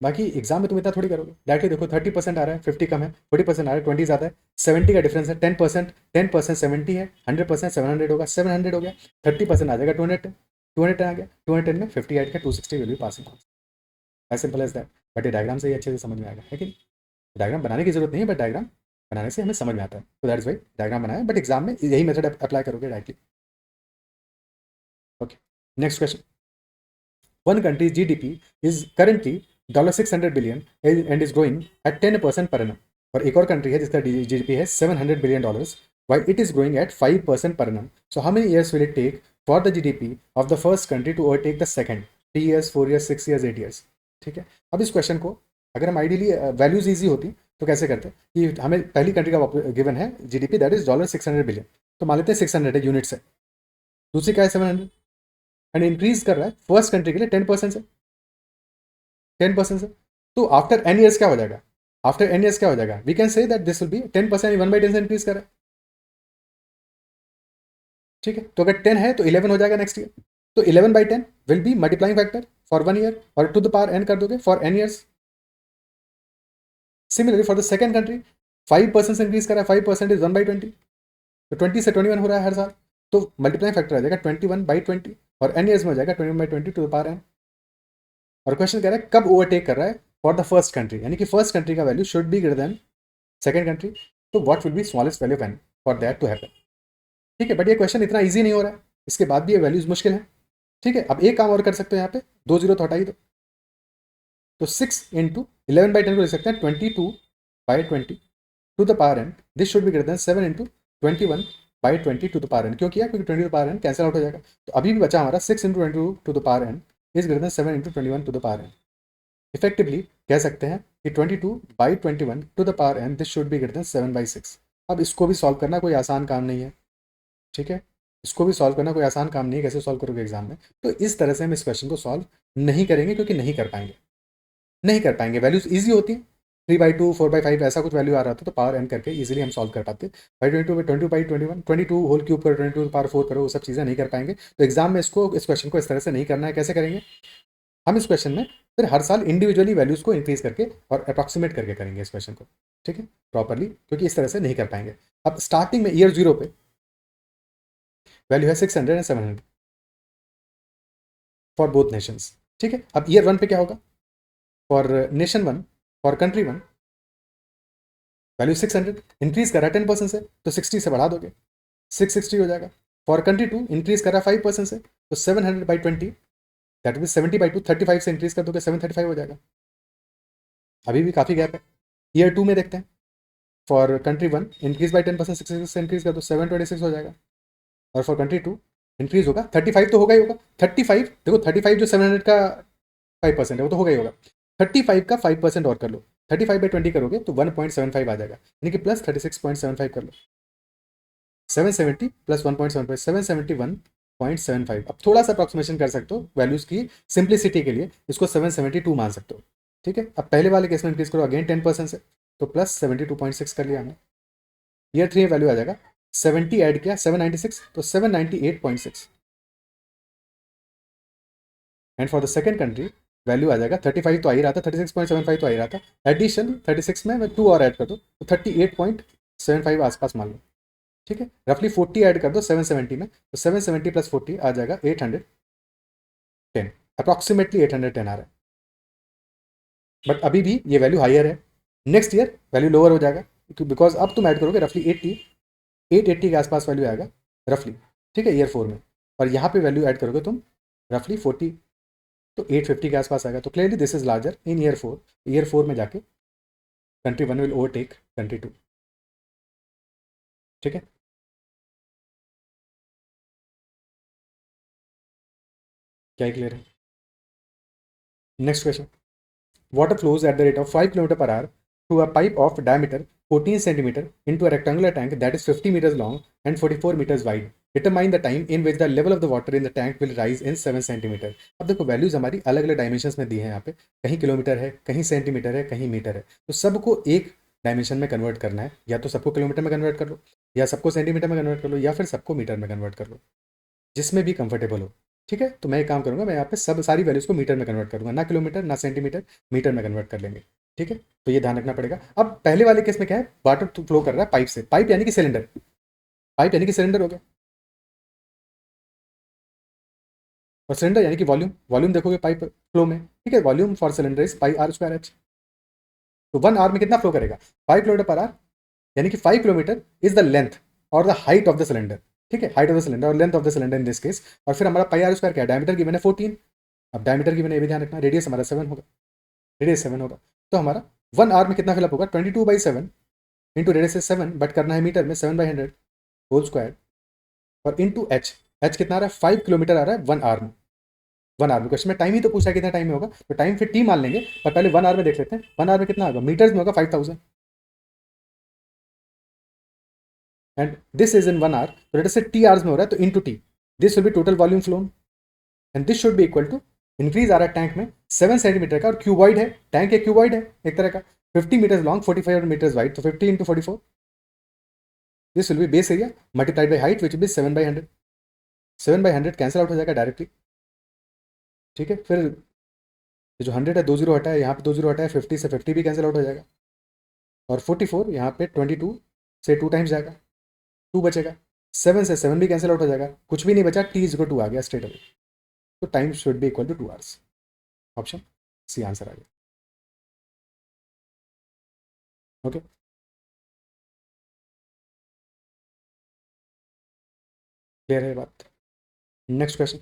बाकी एग्जाम में तुम इतना थोड़ी करोगे. डायरेक्टली देखो 30% आ रहा है, 50 कम है, 40% आ रहा है, 20 ज़्यादा है, 70 का डिफरेंस है, 10% 70 है, 100% 700 होगा, 700 हो गया, 30% आ जाएगा 210. 210 आ गया, 210 में 50 ऐड किया, 260 will be passing. As simple as that. But ये डायग्राम से ही अच्छे से समझ में आएगा, है कि नहीं? डायग्राम बनाने की जरूरत नहीं है, बट डायग्राम बनाने से हमें समझ में आता है, तो दैट इज वाई डायग्राम बनाया, बट एग्जाम में यही मेथड अप्लाई करोगे directly. Okay, next question. One country GDP is currently $600 billion and is growing at 10% पर annum। और एक और कंट्री है जिसका जीडीपी है $700 billion, while it is growing at 5% per annum. So how many years will it take for the GDP of the first country to overtake the second? 3 years, 4 years, 6 years, 8 years। ठीक है, अब इस क्वेश्चन को अगर हम आइडियली वैल्यूज ईजी होती तो कैसे करते कि हमें पहली कंट्री का गिवन है जीडीपी दैट इज $600 बिलियन, तो मान लेते हैं 600 है यूनिट से, दूसरी क्या है 700, एंड इंक्रीज कर रहा है फर्स्ट कंट्री के लिए 10% से, 10% से। तो आफ्टर एन ईयर्स क्या हो जाएगा, आफ्टर एन ईयर्स क्या हो जाएगा, we can say that this will be 10%, 1/10 से इंक्रीज कर रहा है। ठीक है, तो अगर 10 है तो 11 हो जाएगा नेक्स्ट ईयर, तो 11/10 will be multiplying factor for 1 year, और टू द पावर n कर दोगे for n years. Similarly for the second country 5% से इंक्रीज करा है, 5% इज 1/20, तो 20 से 21 हो रहा है हर साल, तो मल्टीप्लाइंग फैक्टर आ जाएगा 21/20, और n ईयर्स में हो जाएगा 21/20 टू द पावर n। और क्वेश्चन कह रहा है कब ओवरटेक कर रहा है फॉर द फर्स्ट कंट्री, यानी कि फर्स्ट कंट्री का value should be greater than second country, तो what will be smallest value of n for that to happen. ठीक है, बट ये क्वेश्चन इतना ईजी नहीं हो रहा है, इसके बाद भी ये वैल्यूज मुश्किल है। ठीक है, अब एक काम और कर सकते हैं, यहाँ पे 2 जीरो तो हटा ही दो, तो 6 इंटू 11/10 को लिख सकते हैं 22/20 to the power n, this should be greater than 7 into 21/20 to the power n। क्यों किया, क्योंकि 20 to the power n cancel out हो जाएगा, तो अभी भी बचा हमारा 6 into 22 to the power n is greater than 7 into 21 to the power n। Effectively कह सकते हैं कि 22/21 to the power n this should be greater than 7/6। अब इसको भी सॉल्व करना कोई आसान काम नहीं है। ठीक है, इसको भी सॉल्व करना कोई आसान काम नहीं है, कैसे सॉल्व करोगे एग्जाम में, तो इस तरह से हम इस क्वेश्चन को सॉल्व नहीं करेंगे, क्योंकि नहीं कर पाएंगे, नहीं कर पाएंगे। वैल्यूज ईजी होती हैं, 3/2, 4/5 ऐसा कुछ वैल्यू आ रहा था तो पावर n करके इजीली हम सॉल्व कर पाते। 22/21, 22 होल क्यूब करो, 22 पावर 4 करो, वो सब चीज़ें नहीं कर पाएंगे। तो एग्जाम में इसको, इस क्वेश्चन को इस तरह से नहीं करना है। कैसे करेंगे हम इस क्वेश्चन में, फिर हर साल इंडिविजुअली वैल्यूज को इंक्रीज करके और अप्रॉक्सीमेट करके करेंगे इस क्वेश्चन को। ठीक है, प्रॉपरली, क्योंकि इस तरह से नहीं कर पाएंगे। अब स्टार्टिंग में ईयर 0 पे वैल्यू है 600 एंड 700 फॉर बोथ नेशंस। ठीक है, अब ईयर 1 पे क्या होगा, for nation 1, for country 1 value 600, increase करा 10% से तो 60 से बढ़ा दोगे 660 हो जाएगा। फॉर कंट्री 2 इंक्रीज करा 5% से तो 700/20 दैट मीन 70/2, 35 से इंक्रीज कर दोगे 735 हो जाएगा। अभी भी काफ़ी गैप है। ईयर 2 में देखते हैं, फॉर कंट्री 1 इंक्रीज बाई 10%, 66 से इंक्रीज कर दो 726 हो जाएगा। और फॉर कंट्री 2 इंक्रीज होगा 35 तो होगा ही होगा, 35 देखो 35 जो 700 का 5% है वो तो होगा ही होगा, 35 का 5% और कर लो, 35/20 करोगे तो 1.75 आ जाएगा, यानी कि प्लस 36.75 कर लो, 770 प्लस 1.75 771.75। अब थोड़ा सा अप्रॉक्सीमेशन कर सकते हो वैल्यूज की सिंप्लिसिटी के लिए, इसको 772 मान सकते हो। ठीक है, अब पहले वाले केस में इंक्रीज करो अगेन 10% से, तो प्लस 72.6 कर लिया हमने। ईयर 3 में वैल्यू आ जाएगा 70 ऐड किया 796 तो 798.6, and for the second country value आ जाएगा 35 तो आ ही रहा था, 36.75 तो आ ही रहा था, एडिशन 36 में 2 और ऐड कर दो तो 38.75 आसपास मान लो। ठीक है, रफली 40 ऐड कर दो 770 में, तो 770 प्लस 40 आ जाएगा 810, अप्रॉक्सीमेटली 810 आ रहा है। बट अभी भी ये वैल्यू हायर है, नेक्स्ट ईयर वैल्यू लोअर हो जाएगा, बिकॉज अब तुम ऐड करोगे रफली 880 के आसपास वैल्यू आएगा रफली। ठीक है, ईयर 4 में, और यहाँ पे वैल्यू ऐड करोगे तुम रफली 40, तो 850 के आसपास आएगा। तो clearly this is larger in year 4। Year 4 में जाके कंट्री 1 विल ओवरटेक कंट्री 2। ठीक है, क्या ही क्लियर है। Next question, water flows at the rate of 5 km per hour through a pipe of diameter 14 cm into a rectangular tank that is 50 meters long and 44 meters wide. Determine the time in which the level of the water in the tank will rise in 7 cm. अब देखो वैल्यूज हमारी अलग अलग डायमेंशंस में दी है यहाँ पे, कहीं किलोमीटर है, कहीं सेंटीमीटर है, कहीं मीटर है, तो सबको एक डायमेंशन में कन्वर्ट करना है, या तो सबको किलोमीटर में कन्वर्ट कर लो, या सबको सेंटीमीटर में कन्वर्ट कर लो, या फिर सबको मीटर में कन्वर्ट कर लो, जिसमें भी कंफर्टेबल हो। ठीक है, तो मैं एक काम करूंगा, मैं यहाँ पे सब सारी वैल्यूज को मीटर में कन्वर्ट करूंगा, ना किलोमीटर ना सेंटीमीटर, मीटर में कन्वर्ट कर लेंगे। ठीक है, तो ये ध्यान रखना पड़ेगा। अब पहले वाले केस में क्या है, वाटर फ्लो कर रहा है पाइप से, पाइप यानी कि सिलेंडर, पाइप यानी कि सिलेंडर हो गया, और सिलेंडर यानी कि वॉल्यूम, वॉल्यूम देखोगे पाइप फ्लो में। ठीक है, volume for cylinder is pi r square H, तो 1 आवर में कितना फ्लो करेगा 5 किलोमीटर पर आवर, यानी कि 5 किलोमीटर इज द लेंथ और the height of the cylinder, ठीक है, हाइट ऑफ द सिलेंडर और length of the cylinder in this case. और फिर हमारा पाई आर स्क्वायर क्या है, डायमीटर की मैंने 14, अब डायमीटर की मैंने ये भी ध्यान रखना, रेडियस हमारा 7 होगा, रेडियस 7 होगा, तो हमारा 1 आवर में कितना फिलअप होगा, 22/7 इंटू रेडियस से 7, बट करना है मीटर में 7/100 होल स्क्वायर, और इंटू एच, एच कितना आ रहा है, 5 किलोमीटर आ रहा है 1 आवर में। 1 आवर में क्वेश्चन में टाइम ही तो पूछा है कितना टाइम में होगा, तो टाइम फिर टी मान लेंगे, पर पहले 1 आवर में देख लेते हैं। 1 आवर में कितना होगा, मीटर्स में होगा 5000, and this is in 1 hour, तो let us say T hours में हो रहा है, तो into T, this will be total volume flown, and this should be equal to, increase आ रहा है टैंक में 7 सेंटीमीटर का, और क्यूबॉइड है, टैंक एक क्यूबॉइड है एक तरह का, 50 मीटर लॉन्ग 45 मीटर्स वाइड, तो 50 into 44, this will B base area multiplied by height which will be 7/100, 7/100 cancel out हो जाएगा डायरेक्टली, ठीक है। फिर जो 100 है 2 जीरो हटा है, यहाँ पे 2 जीरो हटा है, 50 से 50 भी कैंसिल आउट हो जाएगा, और 44 यहाँ पे 22 से 2 टाइम्स जाएगा, 2 बचेगा, 7 से 7 भी कैंसिल आउट हो जाएगा, कुछ भी नहीं बचा, टी इज इक्वल टू आ गया स्ट्रेट अवे, तो time should be equal to 2 hours, option C answer आ गया। ओके, क्लियर है बात। Next question,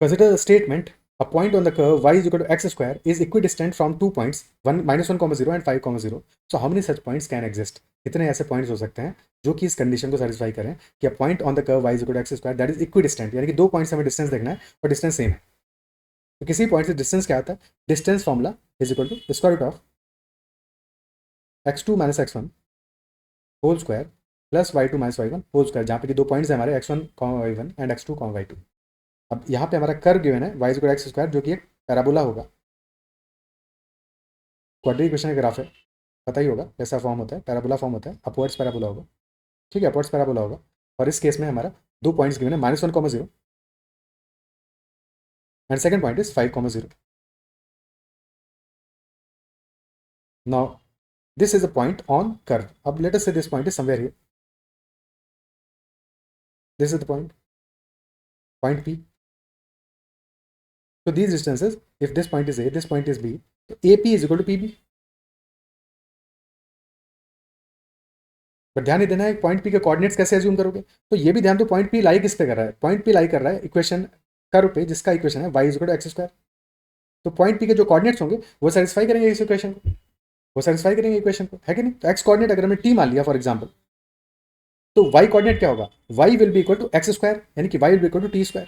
consider the statement a point on the curve y is equal to x square is equidistant from 2 points 1 -1, 0 and 5, 0, so how many such points can exist, कितने ऐसे पॉइंट्स हो सकते हैं जो कि इस कंडीशन को सेटिस्फाई करें कि a point on the curve y is equal to x square that is equidistant, यानी कि दो पॉइंट्स हमें डिस्टेंस देखना है और डिस्टेंस सेम है, तो किसी पॉइंट से डिस्टेंस क्या आता है, distance formula is equal to square root of x2 - x1 whole square plus y2 - y1 whole square, जहाँ पे कि दो पॉइंट्स हैं हमारे x1, y1 and x2, y2। अब यहाँ पे हमारा कर्व गिवन है y = x स्क्वायर, जो कि एक पैराबोला होगा, क्वाड्रेटिक इक्वेशन का ग्राफ है, पता ही होगा कैसा फॉर्म होता है, पैराबोला फॉर्म होता है, अपवर्ड्स पैराबोला होगा, ठीक है, अपवर्ड्स पैराबोला होगा, और इस केस में हमारा दो पॉइंट्स गिवन है, -1, 0 and second point is 5, 0। Now this is a point on curve, अब लेट अस से this point is somewhere here, this is the point P, so these distances, if this point is A, this point is B, तो AP is equal to PB, पर ध्यान ही देना है पॉइंट P के कोऑर्डिनेट्स कैसे एज्यूम करोगे, तो ये भी ध्यान दो, पॉइंट P लाई किस पे कर रहा है, पॉइंट P लाई कर रहा है इक्वेशन कर्व पे, जिसका इक्वेशन है y = x स्क्वायर, तो पॉइंट P के जो कोऑर्डिनेट्स होंगे वो सेटिस्फाई करेंगे इस इक्वेशन को, वो सेटिस्फाई करेंगे इक्वेशन को, है कि नहीं, तो x कोऑर्डिनेट अगर हमने t मान लिया फॉर एग्जांपल, तो y कोऑर्डिनेट क्या होगा, y will be equal to x square, यानी कि y will be equal to t square,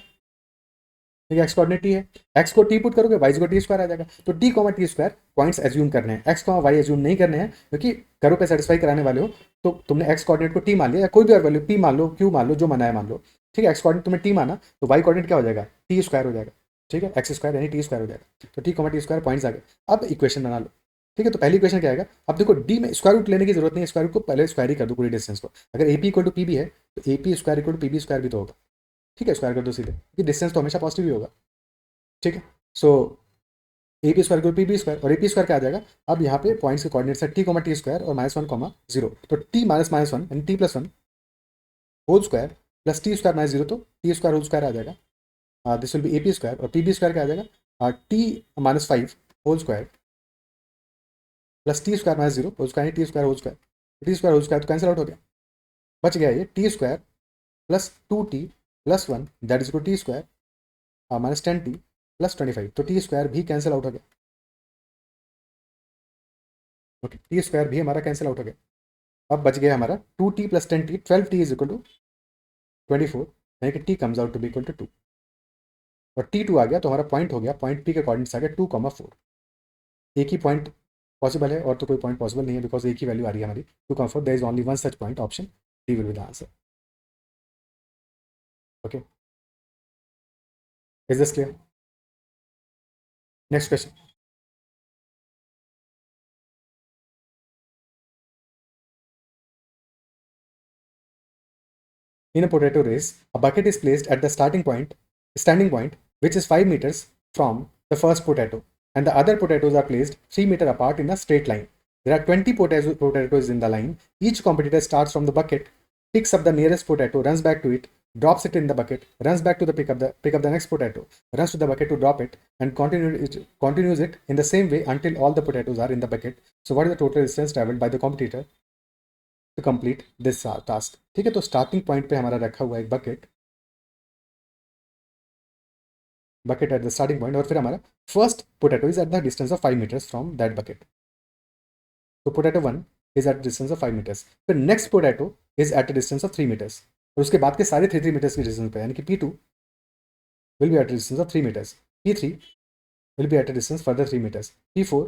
ठीक है, x कोऑर्डिनेट t है, x को t पुट करोगे y = t स्क्वायर आ जाएगा, तो t, t square points assume करने हैं, x, y एज्यूम नहीं करने हैं, क्योंकि कर्व पे सेटिस्फाई कराने वाले हो, तो तुमने x कोऑर्डिनेट को t मान लिया, या कोई भी और वैल्यू p मान लो, q मान लो, जो माना है मान लो, ठीक है, x कोऑर्डिनेट तुमने t माना, तो y कोऑर्डिनेट क्या हो जाएगा, t स्क्वायर हो जाएगा, ठीक है, x स्क्वायर यानी t स्क्वायर हो जाएगा, तो t, t स्क्वायर पॉइंट्स आ गए। अब इक्वेशन बना लो, ठीक है, तो पहली इक्वेशन क्या आएगा, अब देखो d में स्क्वायर रूट लेने की जरूरत नहीं है, स्क्वायर रूट को पहले स्क्वायर ही कर दो पूरी डिस्टेंस को, अगर AP = PB है तो AP स्क्वायर = PB स्क्वायर भी तो होगा, ठीक है, स्क्वायर कर दो सीधे, क्योंकि डिस्टेंस तो हमेशा पॉजिटिव ही होगा, ठीक है, सो AP स्क्वायर = PB स्क्वायर, और AP स्क्वायर क्या आ जाएगा, अब यहाँ पे पॉइंट्स के कोऑर्डिनेट्स है t, t स्क्वायर और -1, 0, तो t - -1 यानी t + 1 whole square plus t square - 0, तो t स्क्वायर होल स्क्वायर आ जाएगा, this will be AP square, और PB स्क्वायर क्या आ जाएगा, t - 5 whole square plus t square - 0 whole square, t square whole square, t square whole square तो कैंसिल आउट हो गया, बच गया ये t square plus 2t + 1 that is t square -10t + 25, तो t स्क्वायर भी कैंसिल आउट हो गया, ओके, टी स्क्वायर भी हमारा कैंसिल आउट हो गया, अब बच गया हमारा 2t + 10t, 12t = 24, यानी कि t comes out to be equal to 2, और t2 आ गया, तो हमारा पॉइंट हो गया, पॉइंट P के कोऑर्डिनेट्स आ गया 2, 4, एक ही पॉइंट पॉसिबल है, और तो कोई पॉइंट पॉसिबल नहीं है, बिकॉज एक ही वैल्यू आ रही है हमारी 2, 4, there is only one such point, option D will be the answer. Okay, is this clear? Next question, in a potato race, a bucket is placed at the standing point, which is 5 meters from the first potato, and the other potatoes are placed 3 meters apart in a straight line. There are 20 potatoes in the line. Each competitor starts from the bucket, picks up the nearest potato, runs back to it, drops it in the bucket, runs back to the pick up the next potato, runs to the bucket to drop it, and continues it in the same way until all the potatoes are in the bucket. So what is the total distance traveled by the competitor to complete this task? ठीक है, तो स्टार्टिंग पॉइंट पे हमारा रखा हुआ एक bucket at the starting point, और फिर हमारा first potato is at the distance of 5 metres from that bucket. तो potato 1 is at distance of 5 metres. फिर next potato is at a distance of 3 metres, और उसके बाद के सारे 3 मीटर्स की डिस्टेंस पे, यानी कि P2 will be at a distance of 3 metres, P3 will be at a distance further 3 metres, P4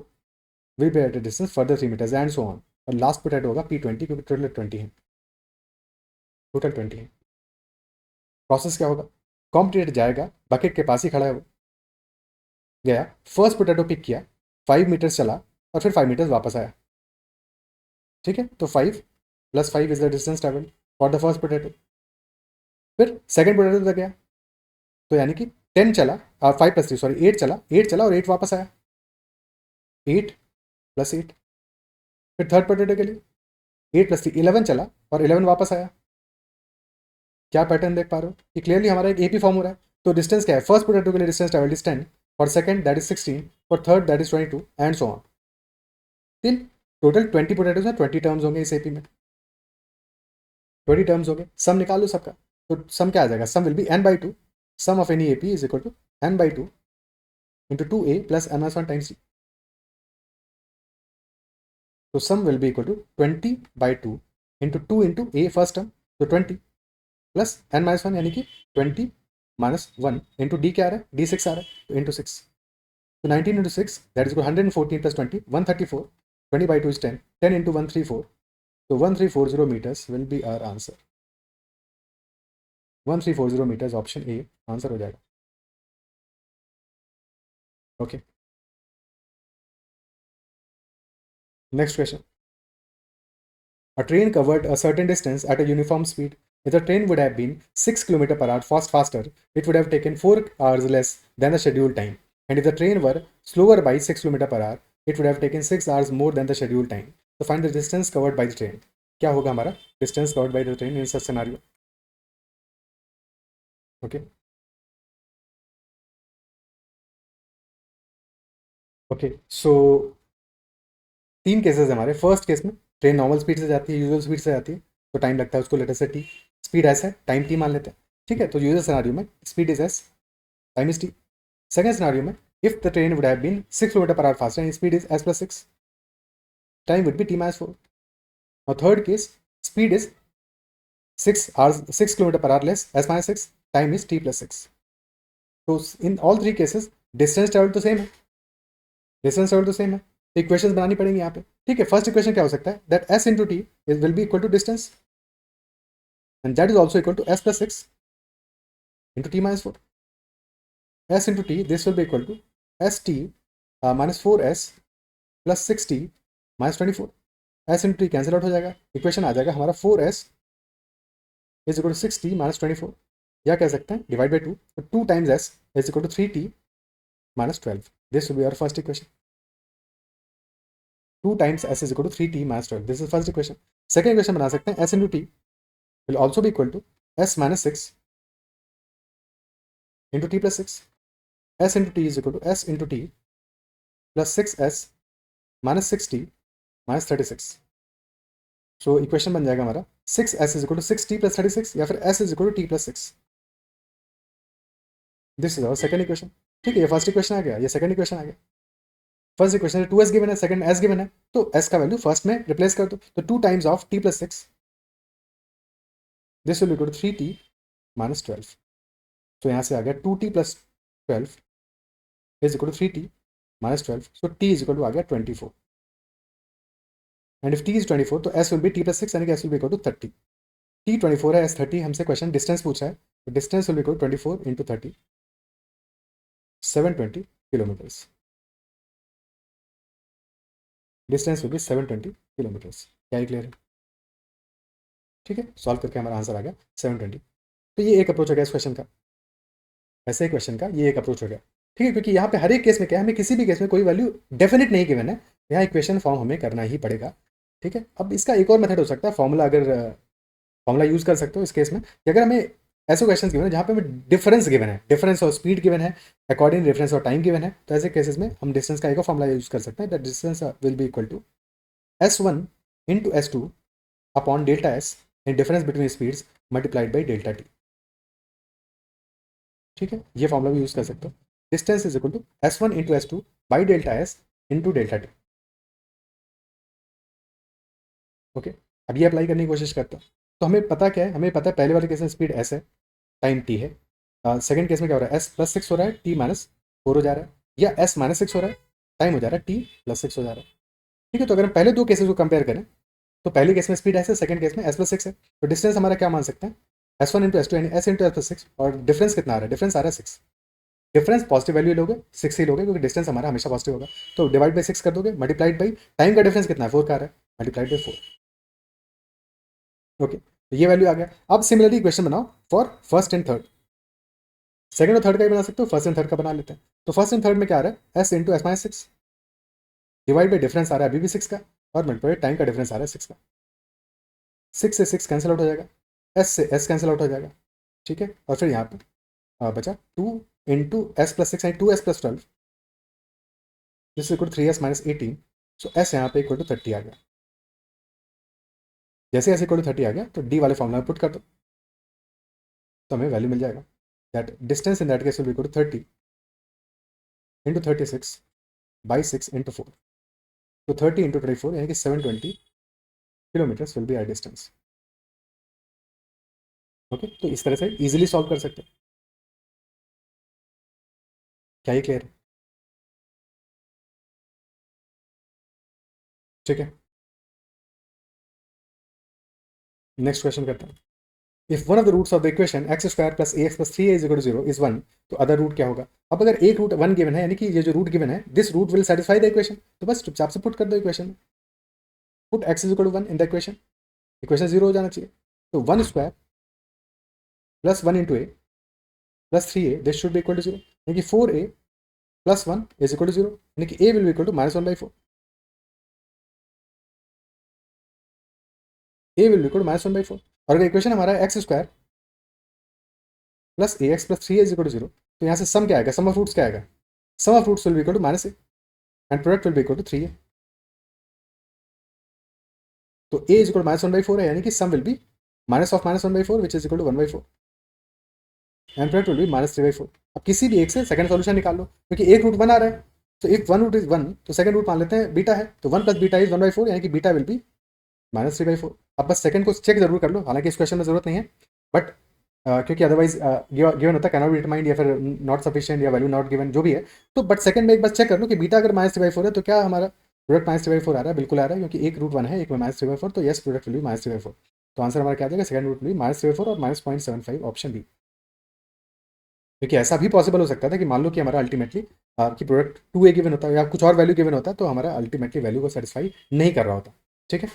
will be at a distance further 3 metres and so on. और लास्ट पोटैटो होगा P20, क्योंकि टोटल 20 है. टोटल 20 है. प्रोसेस क्या होगा? कॉम्पिटिटर जाएगा, बकेट के पास ही खड़ा है, वो गया, फर्स्ट पोटैटो पिक किया, 5 मीटर्स चला और फिर 5 मीटर्स वापस आया. ठीक है, तो 5 + 5 is the distance travel for the first potato. फिर सेकंड पोटैटो तक गया, तो यानी कि 10 चला, 5 + 3 सॉरी 8 चला, 8 चला और 8 वापस आया, 8 + 8. फिर थर्ड पोटैटो के लिए 8 + 3 11 चला और 11 वापस आया. क्या पैटर्न देख पा रहे हो कि क्लियरली हमारा एक AP फॉर्म हो रहा है. तो डिस्टेंस क्या है? फर्स्ट पोटैटो के लिए distance travel is 10, for second that is 16, for third that is 22 and so on. Till total 20 potatoes हैं, 20 टर्म्स होंगे इस AP में, 20 टर्म्स होंगे. सम निकाल लो सबका, तो सम क्या आ जाएगा? Sum will be n/2. Sum of any AP is equal to n/2 into 2a plus n-1 times t. So sum will be equal to 20/2 into 2 into a first term, so 20 plus n-1 यानी कि 20 minus 1 into d क्या आ रहा है? d6 आ रहा है, तो into 6. So 19 into 6 that is equal to 114 plus 20 134. 20/2 is 10. 10 into 134. So 1340 meters will be our answer. 1340 meters, option A answer हो जाएगा. Okay. Next question. A train covered a certain distance at a uniform speed. If the train would have been 6 km/h faster, it would have taken 4 hours less than the scheduled time. And if the train were slower by 6 km/h, it would have taken 6 hours more than the scheduled time. So find the distance covered by the train. क्या होगा हमारा distance covered by the train in such scenario? Okay. Okay. So 3 cases हमारे. फर्स्ट केस में ट्रेन नॉर्मल स्पीड से जाती है, यूजुअल स्पीड से जाती है, तो टाइम लगता है उसको लेटर से t. स्पीड s है, टाइम t मान लेते हैं. ठीक है, तो यूजुअल सिनेरियो में speed is s, time is t. Second scenario में if the train would have been 6 km/h faster and speed is s plus 6, time would be t minus 4. Now third case, speed is 6 km/h less, s minus 6, time is t plus 6. So in all three cases distance travel तो सेम है, डिस्टेंस ट्रेवल तो सेम है, तो इक्वेशंस बनानी पड़ेंगी यहाँ पे. ठीक है, फर्स्ट इक्वेशन क्या हो सकता है? That s into t will be equal to distance and that is also equal to s plus 6 into t minus 4. s into t, this will be equal to st minus 4s plus 6t minus 24. s into t cancel out हो जाएगा, इक्वेशन आ जाएगा हमारा 4s is equal to 6t minus 24, या कह सकते हैं डिवाइड बाई 2, तो 2 times s is equal to 3t minus 12. This will be our first equation. 2 times s is equal to 3t minus 12. This is first equation. Second equation बना सकते हैं s into t will also be equal to s minus 6 into t plus 6. s into t is equal to s into t plus 6s minus 6t minus 36. So equation बन जाएगा हमारा 6s is equal to 6t plus 36, या फिर s is equal to t plus 6. This is our second equation. ठीक है, ये फर्स्ट इक्वेशन आ गया, ये सेकंड इक्वेशन आ गया. फर्स्ट इक्वेशन में 2s गिवन है, सेकंड s गिवन है, तो s का वैल्यू फर्स्ट में रिप्लेस कर दो, तो 2 times of t plus 6, this will equal to 3t minus 12. तो यहाँ से आ गया 2t plus 12 is equal to 3t minus 12. So t is equal to आ गया 24. एंड इफ t इज 24, तो s will be t plus 6, यानी कि s will be equal to 30. t 24 है, s 30. हमसे क्वेश्चन डिस्टेंस पूछा है, तो distance will be equal to 24 into 30, 720 kilometres. Distance will be 720 kilometres. क्या ही क्लियर है? ठीक है, सॉल्व करके हमारा आंसर आ गया 720. तो ये एक अप्रोच हो गया इस क्वेश्चन का, ऐसे क्वेश्चन का ये एक अप्रोच हो गया. ठीक है, क्योंकि यहाँ पे हर एक केस में क्या है, हमें किसी भी केस में कोई वैल्यू डेफिनेट नहीं गिवन है, यहाँ इक्वेशन फॉर्म हमें करना ही पड़ेगा. ठीक है, अब इसका एक और मेथड हो सकता है, फॉर्मूला यूज़ कर सकते हो इस केस में कि अगर हमें ऐसे क्वेश्चन गिवन है जहाँ पे हमें डिफरेंस गिवन है, डिफरेंस और स्पीड गिवन है, अकॉर्डिंग डिफरेंस और टाइम गिवन है, तो ऐसे केसेस में हम डिस्टेंस का एक और फॉर्मुला यूज कर सकते हैं, that distance will be equal to S1 into S2 upon delta S and difference between speeds multiplied by delta T. ठीक है, ये फॉर्मुला भी यूज कर सकते हो। Distance is equal to S1 into S2 by delta S into delta T. Okay, अब ये अप्लाई करने की कोशिश करते हैं। तो हमें पता क्या है, हमें पता है पहले वाले केस में स्पीड एस है, टाइम टी है। सेकंड केस में क्या हो रहा है, एस प्लस सिक्स हो रहा है, टी माइनस फोर हो जा रहा है, या एस माइनस सिक्स हो रहा है, टाइम हो जा रहा है टी प्लस सिक्स हो जा रहा है। ठीक है, तो अगर हम पहले दो केसेस को कंपेयर करें तो पहले केस में स्पीड एस है, सेकंड केस में एस प्लस सिक्स है, तो डिस्टेंस हमारा क्या मान सकते हैं, S one into S two यानी S into S plus six, और डिफरेंस कितना आ रहा है, डिफरेंस आ रहा है सिक्स। डिफरेंस पॉजिटिव वैल्यू लोगे, सिक्स ही लोगे क्योंकि डिस्टेंस हमारा हमेशा पॉजिटिव होगा, तो डिवाइड बाई सिक्स कर दोगे, मल्टीप्लाइड बाई टाइम का डिफरेंस कितना है, फोर का आ रहा है, मल्टीप्लाइड बाई फोर। ओके, तो ये वैल्यू आ गया। अब सिमिलरली क्वेश्चन बनाओ for first and third, second और थर्ड का भी बना सकते हो, फर्स्ट एंड थर्ड का बना लेते हैं। तो फर्स्ट एंड थर्ड में क्या आ रहा है, S into S minus six divide by difference आ रहा है अभी भी सिक्स का, और मल्टीप्लाई टाइम का डिफरेंस आ रहा है सिक्स का। सिक्स से सिक्स कैंसिल आउट हो जाएगा, एस से एस कैंसिल आउट हो जाएगा। ठीक है, और फिर यहाँ पे बचा two into S plus six यानी two S plus twelve, this equal to three S minus eighteen. So S यहाँ पे इक्वल टू थर्टी आ गया। जैसे एस इक्वल टू थर्टी आ गया तो डी वाले फॉर्मुला में पुट कर दो, तो हमें वैल्यू मिल जाएगा that distance in that case will be equal to thirty into thirty six by six into four. तो थर्टी इंटू ट्वेंटी फोर यानी कि 720 kilometres will be our distance. Okay, तो इस तरह से इजीली सॉल्व कर सकते हैं। क्या ये क्लियर है? ठीक है, नेक्स्ट क्वेश्चन करते हैं। If one of the roots of the equation X square plus A X plus three is equal to zero is one, तो अदर रूट क्या होगा। अब अगर एक रूट वन गिवन है यानी कि ये जो रूट गिवन है, this root will satisfy the equation, तो बस चुपचाप से पुट कर दो इक्वेशन में, put X is equal to one in the equation, equation zero हो जाना चाहिए। तो one square plus one into A plus three A this should be equal to zero, यानी कि four A plus one is equal to zero, यानी कि A will be equal to minus one by four, A will be equal to minus one by four. और अगर इक्वेशन हमारा X square plus A X plus three is equal to zero, तो यहाँ से सम क्या आएगा, सम ऑफ रूट्स क्या आएगा, sum of roots will be equal to minus A and product will be equal to three A. तो A is equal minus one by four है, यानी कि sum will be minus one by four which is equal to one by four and product will be minus three by four. अब किसी भी एक से सेकंड सॉल्यूशन निकाल लो, क्योंकि एक रूट वन आ रहा है, तो if one root is one तो सेकंड रूट मान लेते हैं बीटा है, तो one plus beta is one by four, यानी कि beta will be minus three by four. अब बस सेकंड को चेक जरूर कर लो, हालांकि इस क्वेश्चन में जरूरत नहीं है, बट क्योंकि अदरवाइज गिवन होता है कैनॉट बी डिटरमाइंड या फिर नॉट सफिशिएंट या वैल्यू नॉट गिवन जो भी है, तो बट सेकंड में एक बार चेक कर लो कि बीटा अगर माइनस थ्री बाई फोर है तो क्या हमारा product minus three by four आ रहा है, बिल्कुल आ रहा है, क्योंकि एक रूट वन है एक में माइनस थ्री बाई फोर, तो yes product will be minus three by four. तो आंसर हमारा क्या आ जाएगा, second root will be minus three by four और minus point seven five, option B. क्योंकि ऐसा भी पॉसिबल हो सकता था कि मान लो कि हमारा अल्टीमेटली कि प्रोडक्ट टू ए गिवन होता है या कुछ और वैल्यू गिवन होता है, तो हमारा अल्टीमेटली वैल्यू को सेटिस्फाई नहीं कर रहा होता। ठीक है,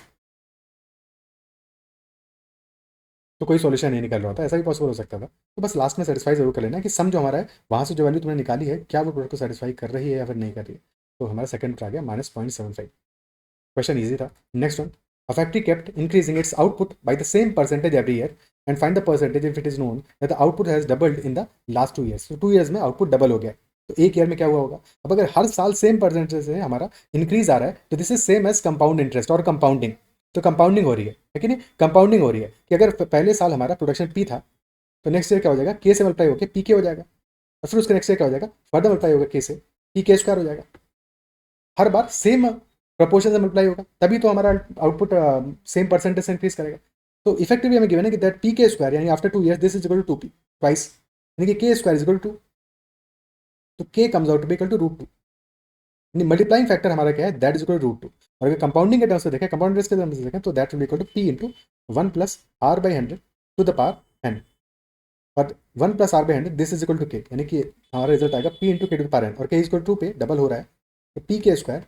तो कोई सॉल्यूशन नहीं निकल रहा होता, ऐसा भी पॉसिबल हो सकता था। तो बस लास्ट में सेटिस्फाई जरूर कर लेना कि सम जो हमारा है वहाँ से जो वैल्यू तुमने निकाली है क्या वो प्रोडक्ट को सेटिस्फाई कर रही है या फिर नहीं कर रही है। तो हमारा सेकंड आ गया minus point seven five. Question easy था। Next one, a factory kept increasing its output by the same percentage every year and find the percentage if it is known that the output has doubled in the last 2 years. तो 2 years में आउटपुट डबल हो गया, तो एक ईयर में क्या हुआ होगा। अब अगर हर साल सेम परसेंटेज से हमारा इंक्रीज आ रहा है तो this is same as compound interest और कंपाउंडिंग। तो कंपाउंडिंग हो रही है कि नहीं, कंपाउंडिंग हो रही है कि अगर पहले साल हमारा प्रोडक्शन पी था तो नेक्स्ट ईयर क्या हो जाएगा, के से मल्टीप्लाई होकर पी के हो जाएगा, और फिर उसके नेक्स्ट ईयर क्या हो जाएगा, फर्दर मल्टीप्लाई होगा के से पी के स्क्वायर हो जाएगा। हर बार सेम प्रपोर्शन से मल्टीप्लाई होगा, तभी तो हमारा आउटपुट सेम परसेंटेज से इंक्रीज करेगा। तो इफेक्टिवली हमें गिवन है कि दैट पी के स्क्वायर यानी after 2 years this is equal to 2p twice, यानी कि के स्क्वायर इज इक्वल टू 2, तो K comes out to be equal to root 2, यानी मल्टीप्लाइंग फैक्टर हमारा क्या है, that is equal to root 2। और अगर कंपाउंडिंग के टर्म से देखें, कंपाउंड इंटरेस्ट के टर्म से देखें, तो that will be equal to P into one plus R by hundred to the power N, और one plus R by hundred this is equal to K, यानी कि हमारा रिजल्ट आएगा P into K to the power N, और के इज इक्वल टू पे डबल हो रहा है, तो P K square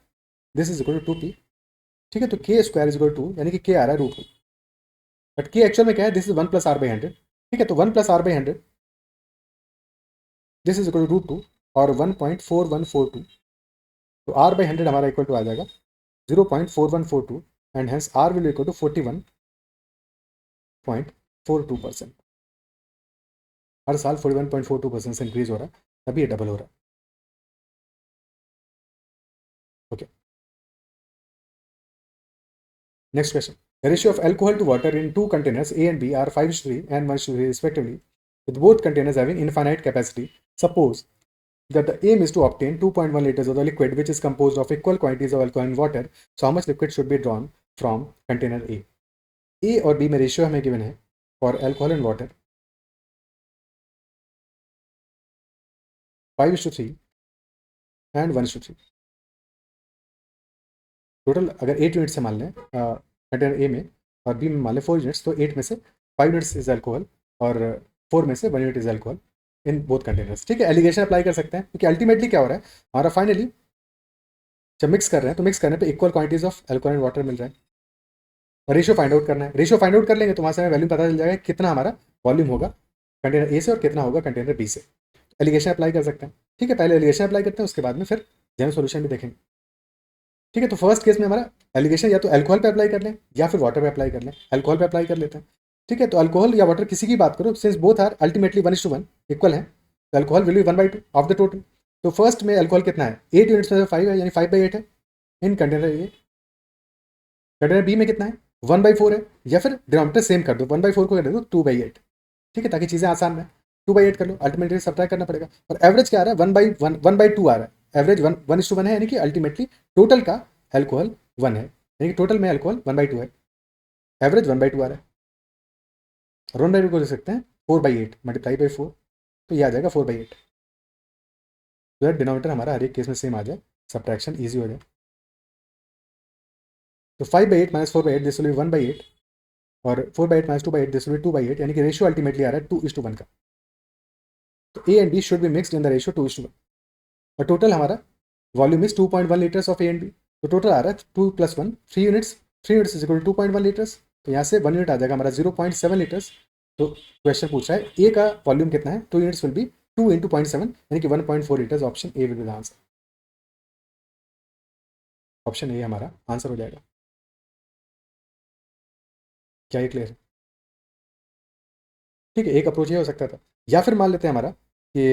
this is equal to 2p। ठीक है, तो के स्क्वायर इज इक्वल टू यानी कि के आ रहा है रूट 2, बट के एक्चुअल में क्या है, this is one plus R by hundred. ठीक है, तो one plus R by hundred this is equal to root 2 और 1.4142, तो आर बाई हंड्रेड हमारा इक्वल टू आ जाएगा 0.4142 and hence R will equal to 41.42%। हर साल 41.42% से इंक्रीज हो रहा है, तभी ये डबल हो रहा है। Okay, next question, the ratio of alcohol to water in two containers A and B are 5:3 and 1:3 respectively, with both containers having infinite capacity. Suppose that the aim is to obtain 2.1 liters of the liquid which is composed of equal quantities of alcohol and water. So how much liquid should be drawn from container A? A और B में रेशियो हमें गिवन है for alcohol and water 5:3 and 1:3। Total अगर 8 यूनिट से मान लें कंटेनर ए में और बी में मान लें 4 यूनिट्स, तो 8 में से 5 यूनिट्स इज अल्कोहल और 4 में से 1 unit is alcohol in both containers. ठीक है, एलिगेशन अप्लाई कर सकते हैं क्योंकि अल्टीमेटली क्या हो रहा है हमारा, फाइनली जब मिक्स कर रहे हैं तो मिक्स करने पे equal quantities of alcohol and water मिल रहा है और रेशियो फाइंड आउट करना है। रेशियो फाइंड आउट कर लेंगे तो वहाँ से हमें वैल्यू पता चल जाएगा कितना हमारा वॉल्यूम होगा कंटेनर ए से और कितना होगा कंटेनर बी से। एलिगेशन अप्लाई कर सकते हैं। ठीक है, पहले एलिगेशन अप्लाई करते हैं, उसके बाद में फिर जनरल सोल्यूशन भी देखेंगे। ठीक है, तो फर्स्ट केस में हमारा एलिगेशन या तो अल्कोहल पे अप्लाई कर लें या फिर वाटर पे अप्लाई कर लें। अल्कोहल पे अप्लाई कर लेते हैं। ठीक है, तो अल्कोहल या वाटर किसी की बात करो, since both are ultimately 1:1 equal है, तो alcohol will be 1/2 of the total. तो फर्स्ट में अल्कोहल कितना है, 8 यूनिट्स में से 5 है, यानी 5/8 है in container A. Container B में कितना है, 1/4 है, या फिर डिनोमिनेटर सेम कर दो, 1/4 को कर दो 2/8। ठीक है, ताकि चीज़ें आसान रहें, 2/8 कर लो, अल्टीमेटली सब्ट्रैक्ट करना पड़ेगा। और एवरेज क्या आ रहा है, 1/2 आ रहा है, एवरेज 1:1 है, यानी कि अल्टीमेटली टोटल का अल्कोहल 1 है, यानी कि टोटल में अल्कोहल 1/2 है, एवरेज 1/2 आ रहा है। और 1/2 को लिख सकते हैं 4/8 मल्टीप्लाई बाई 4, तो ये आ जाएगा 4/8। तो यार डिनोमिनेटर हमारा हर एक केस में सेम आ जाए, सब्ट्रैक्शन ईजी हो जाए। तो 5/8 माइनस 4/8 दिस विल बी 1/8 और 4/8 माइनस 2/8 दिस विल बी 2/8, यानी कि रेशियो अल्टीमेटली आ रहा है 2:1 का। तो A and B should be mixed in the ratio 2:1 और टोटल हमारा volume is 2.1 litres of A and B. तो टोटल आ रहा है 2 + 1 3 units, 3 units is equal to 2.1 litres. तो यहाँ से 1 यूनिट आ जाएगा हमारा 0.7 लीटर्स। तो क्वेश्चन पूछ रहा है ए का वॉल्यूम कितना है, 2 यूनिट्स विल बी 2 × 0.7 यानी कि 1.4 litres. Option A will be the answer. Option A हमारा आंसर हो जाएगा। क्या ये क्लियर है? ठीक है, एक अप्रोच ये हो सकता था, या फिर मान लेते हैं हमारा कि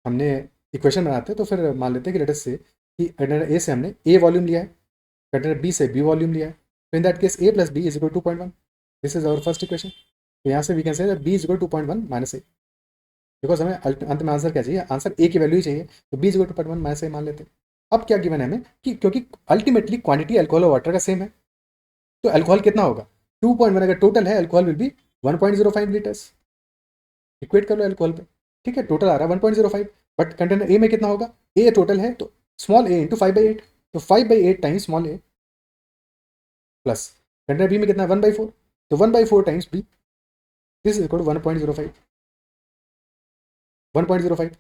हमने इक्वेशन बनाते हैं, तो फिर मान लेते हैं कि लेट अस से कि कंटेनर ए से हमने ए वॉल्यूम लिया है, कंटेनर बी से बी वॉल्यूम लिया है, तो in that case A plus B is equal 2.1। This is our first equation. तो यहाँ से we can say that B is equal 2.1 minus A, because हमें अंत में आंसर क्या चाहिए, आंसर ए की वैल्यू ही चाहिए, तो बी इज इक्वल 2.1 माइनस ए मान लेते हैं। अब क्या गिवन है हमें कि क्योंकि अल्टीमेटली क्वांटिटी अल्कोहल और वाटर का सेम है, तो अल्कोहल कितना होगा, 2.1 अगर टोटल है, alcohol will B 1.05 litres. Equate कर लो अल्कोहल पे। ठीक है, टोटल आ रहा है 1.05, बट कंटेनर ए में कितना होगा, ए टोटल है तो स्मॉल ए इंटू 5/8, तो 5/8 times small A plus container B में कितना है 1/4, तो 1/4 times B, this is equal to 1.05। 1.05।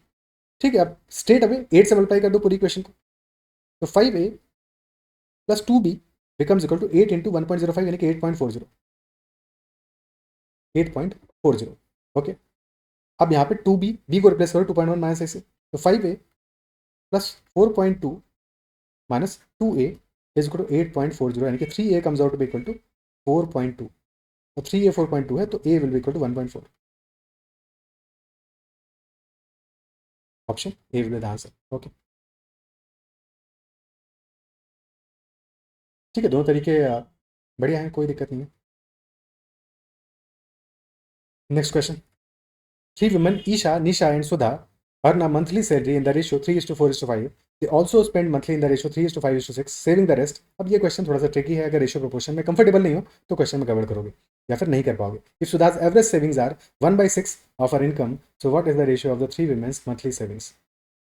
ठीक है, अब स्ट्रेट अवे 8 से मल्टीप्लाई कर दो पूरी इक्वेशन को, तो 5a plus 2b becomes equal to 8 × 1.05 यानी कि 8.40। 8.40। ओके, अब यहाँ पे 2b, b को रिप्लेस करो 2.1 माइनस ए से, तो 5a plus 4.2 minus 2a is equal to 8.40, यानी कि 3a comes out to be equal to 4.2। तो 3a 4.2 है, तो a will be equal to 1.4। Option A will be the answer. Okay, ठीक है, दोनों तरीके बढ़िया हैं, कोई दिक्कत नहीं है। Next question, 3 women, Isha, Nisha, and Sudha, earn a monthly salary in the ratio 3:4:5. They also spend monthly in the ratio 3:5:6, saving the rest. अब ये क्वेश्चन थोड़ा सा ट्रिकी है, अगर रेशियो प्रोपोर्शन में कंफर्टेबल नहीं हो तो क्वेश्चन में गड़बड़ करोगे या फिर नहीं कर पाओगे। If Sudha's average savings are 1/6 of her income, so what is the ratio of the 3 women's monthly savings?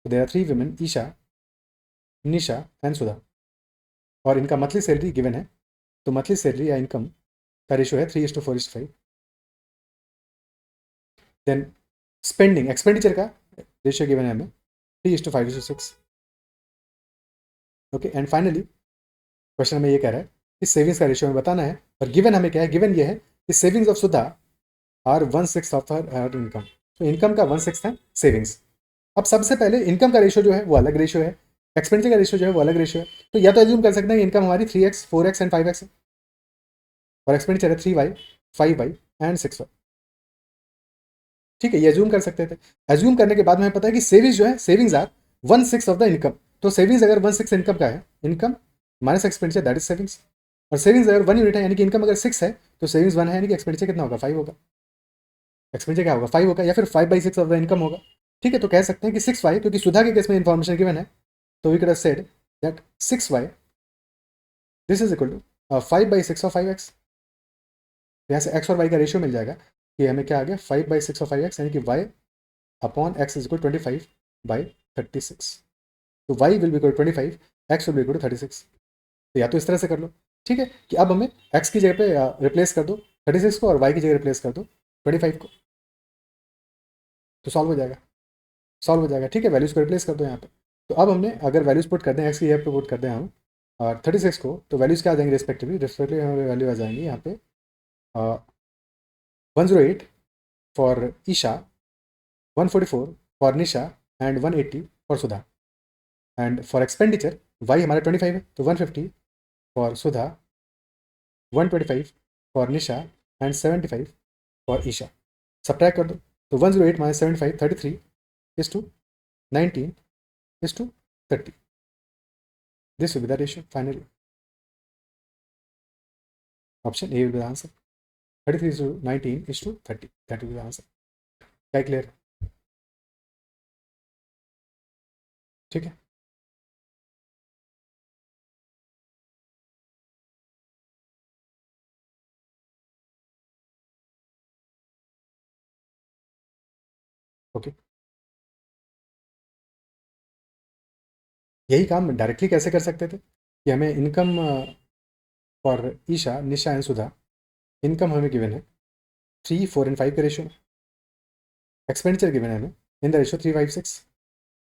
So there are 3 women, Isha, Nisha and Sudha, और इनका मंथली सैलरी गिवन है, तो मंथली सैलरी या इनकम का रेशियो है 3:4:5। देन स्पेंडिंग, एक्सपेंडिचर का रेशियो गिवन है हमें 3:5:6। ओके, एंड फाइनली क्वेश्चन में ये कह रहा है कि सेविंग्स का रेशियो हमें बताना है, और गिवन हमें क्या है, गिवन ये है कि savings of Sudha are 1/6 of her income. तो इनकम का 1/6 है सेविंग्स। अब सबसे पहले इनकम का रेशियो जो है वो अलग रेशियो है, एक्सपेंडिचर का रेशियो जो है वो अलग रेशियो है। तो या तो एज्यूम कर सकते हैं कि इनकम हमारी 3x 4x एंड 5x है, और एक्सपेंडिचर है 3y 5y एंड 6y। ठीक है, ये एज्यूम कर सकते थे। एज्यूम करने के बाद हमें पता है कि सेविंग्स जो है, savings are 1/6 of the income. तो सेविंग्स अगर 1/6 इनकम का है, income minus expenditure that is savings. और सेविंग्स अगर 1 यूनिट है यानी कि इनकम अगर 6 है तो सेविंग्स 1 है यानी कि एक्सपेंडिचर कितना होगा, 5 होगा। एक्सपेंडिचर क्या होगा, 5 होगा, या फिर 5/6 ऑफ द इनकम होगा। ठीक है, तो कह सकते हैं कि 6y, क्योंकि सुधा के केस में इन्फॉर्मेशन गिवन है, तो we could have said that 6y this is equal to 5/6 of 5x। यहाँ से x और y का रेशियो मिल जाएगा कि हमें क्या आ गया, 5/6 ऑफ 5x यानी कि y upon x is equal 25/36। तो y will be equal 25, x will be equal 36। तो या तो इस तरह से कर लो, ठीक है, कि अब हमें x की जगह पे रिप्लेस कर दो 36 को और y की जगह रिप्लेस कर दो 25 को, तो सॉल्व हो जाएगा, सॉल्व हो जाएगा। ठीक है, वैल्यूज़ को रिप्लेस कर दो यहाँ पे। तो अब हमने अगर वैल्यूज़ पुट कर दें, x की जगह पे पुट कर दें हम और 36 को, तो वैल्यूज़ क्या आ जाएंगे रिस्पेक्टिवली हमें वैल्यू आ जाएंगी यहाँ पे 108 for Isha, 144 for Nisha and 180 for Sudha. And for expenditure y हमारा 25 है तो 150 for Sudha, 125 for Nisha and 75 for Isha. Subtract कर दो, तो 108 minus 75 33 is to 19 is to 30। This will be the ratio finally. Option A will be the answer, 33 is to 19 is to 30, that will be the answer। क्या क्लियर, ठीक है। ओके, यही काम डायरेक्टली कैसे कर सकते थे कि हमें income for Isha Nisha and Sudha, income हमें गिवन है 3 4 एंड 5 के रेशियो में, एक्सपेंडिचर गिवन है हमें इन द रेशियो 3 5 6,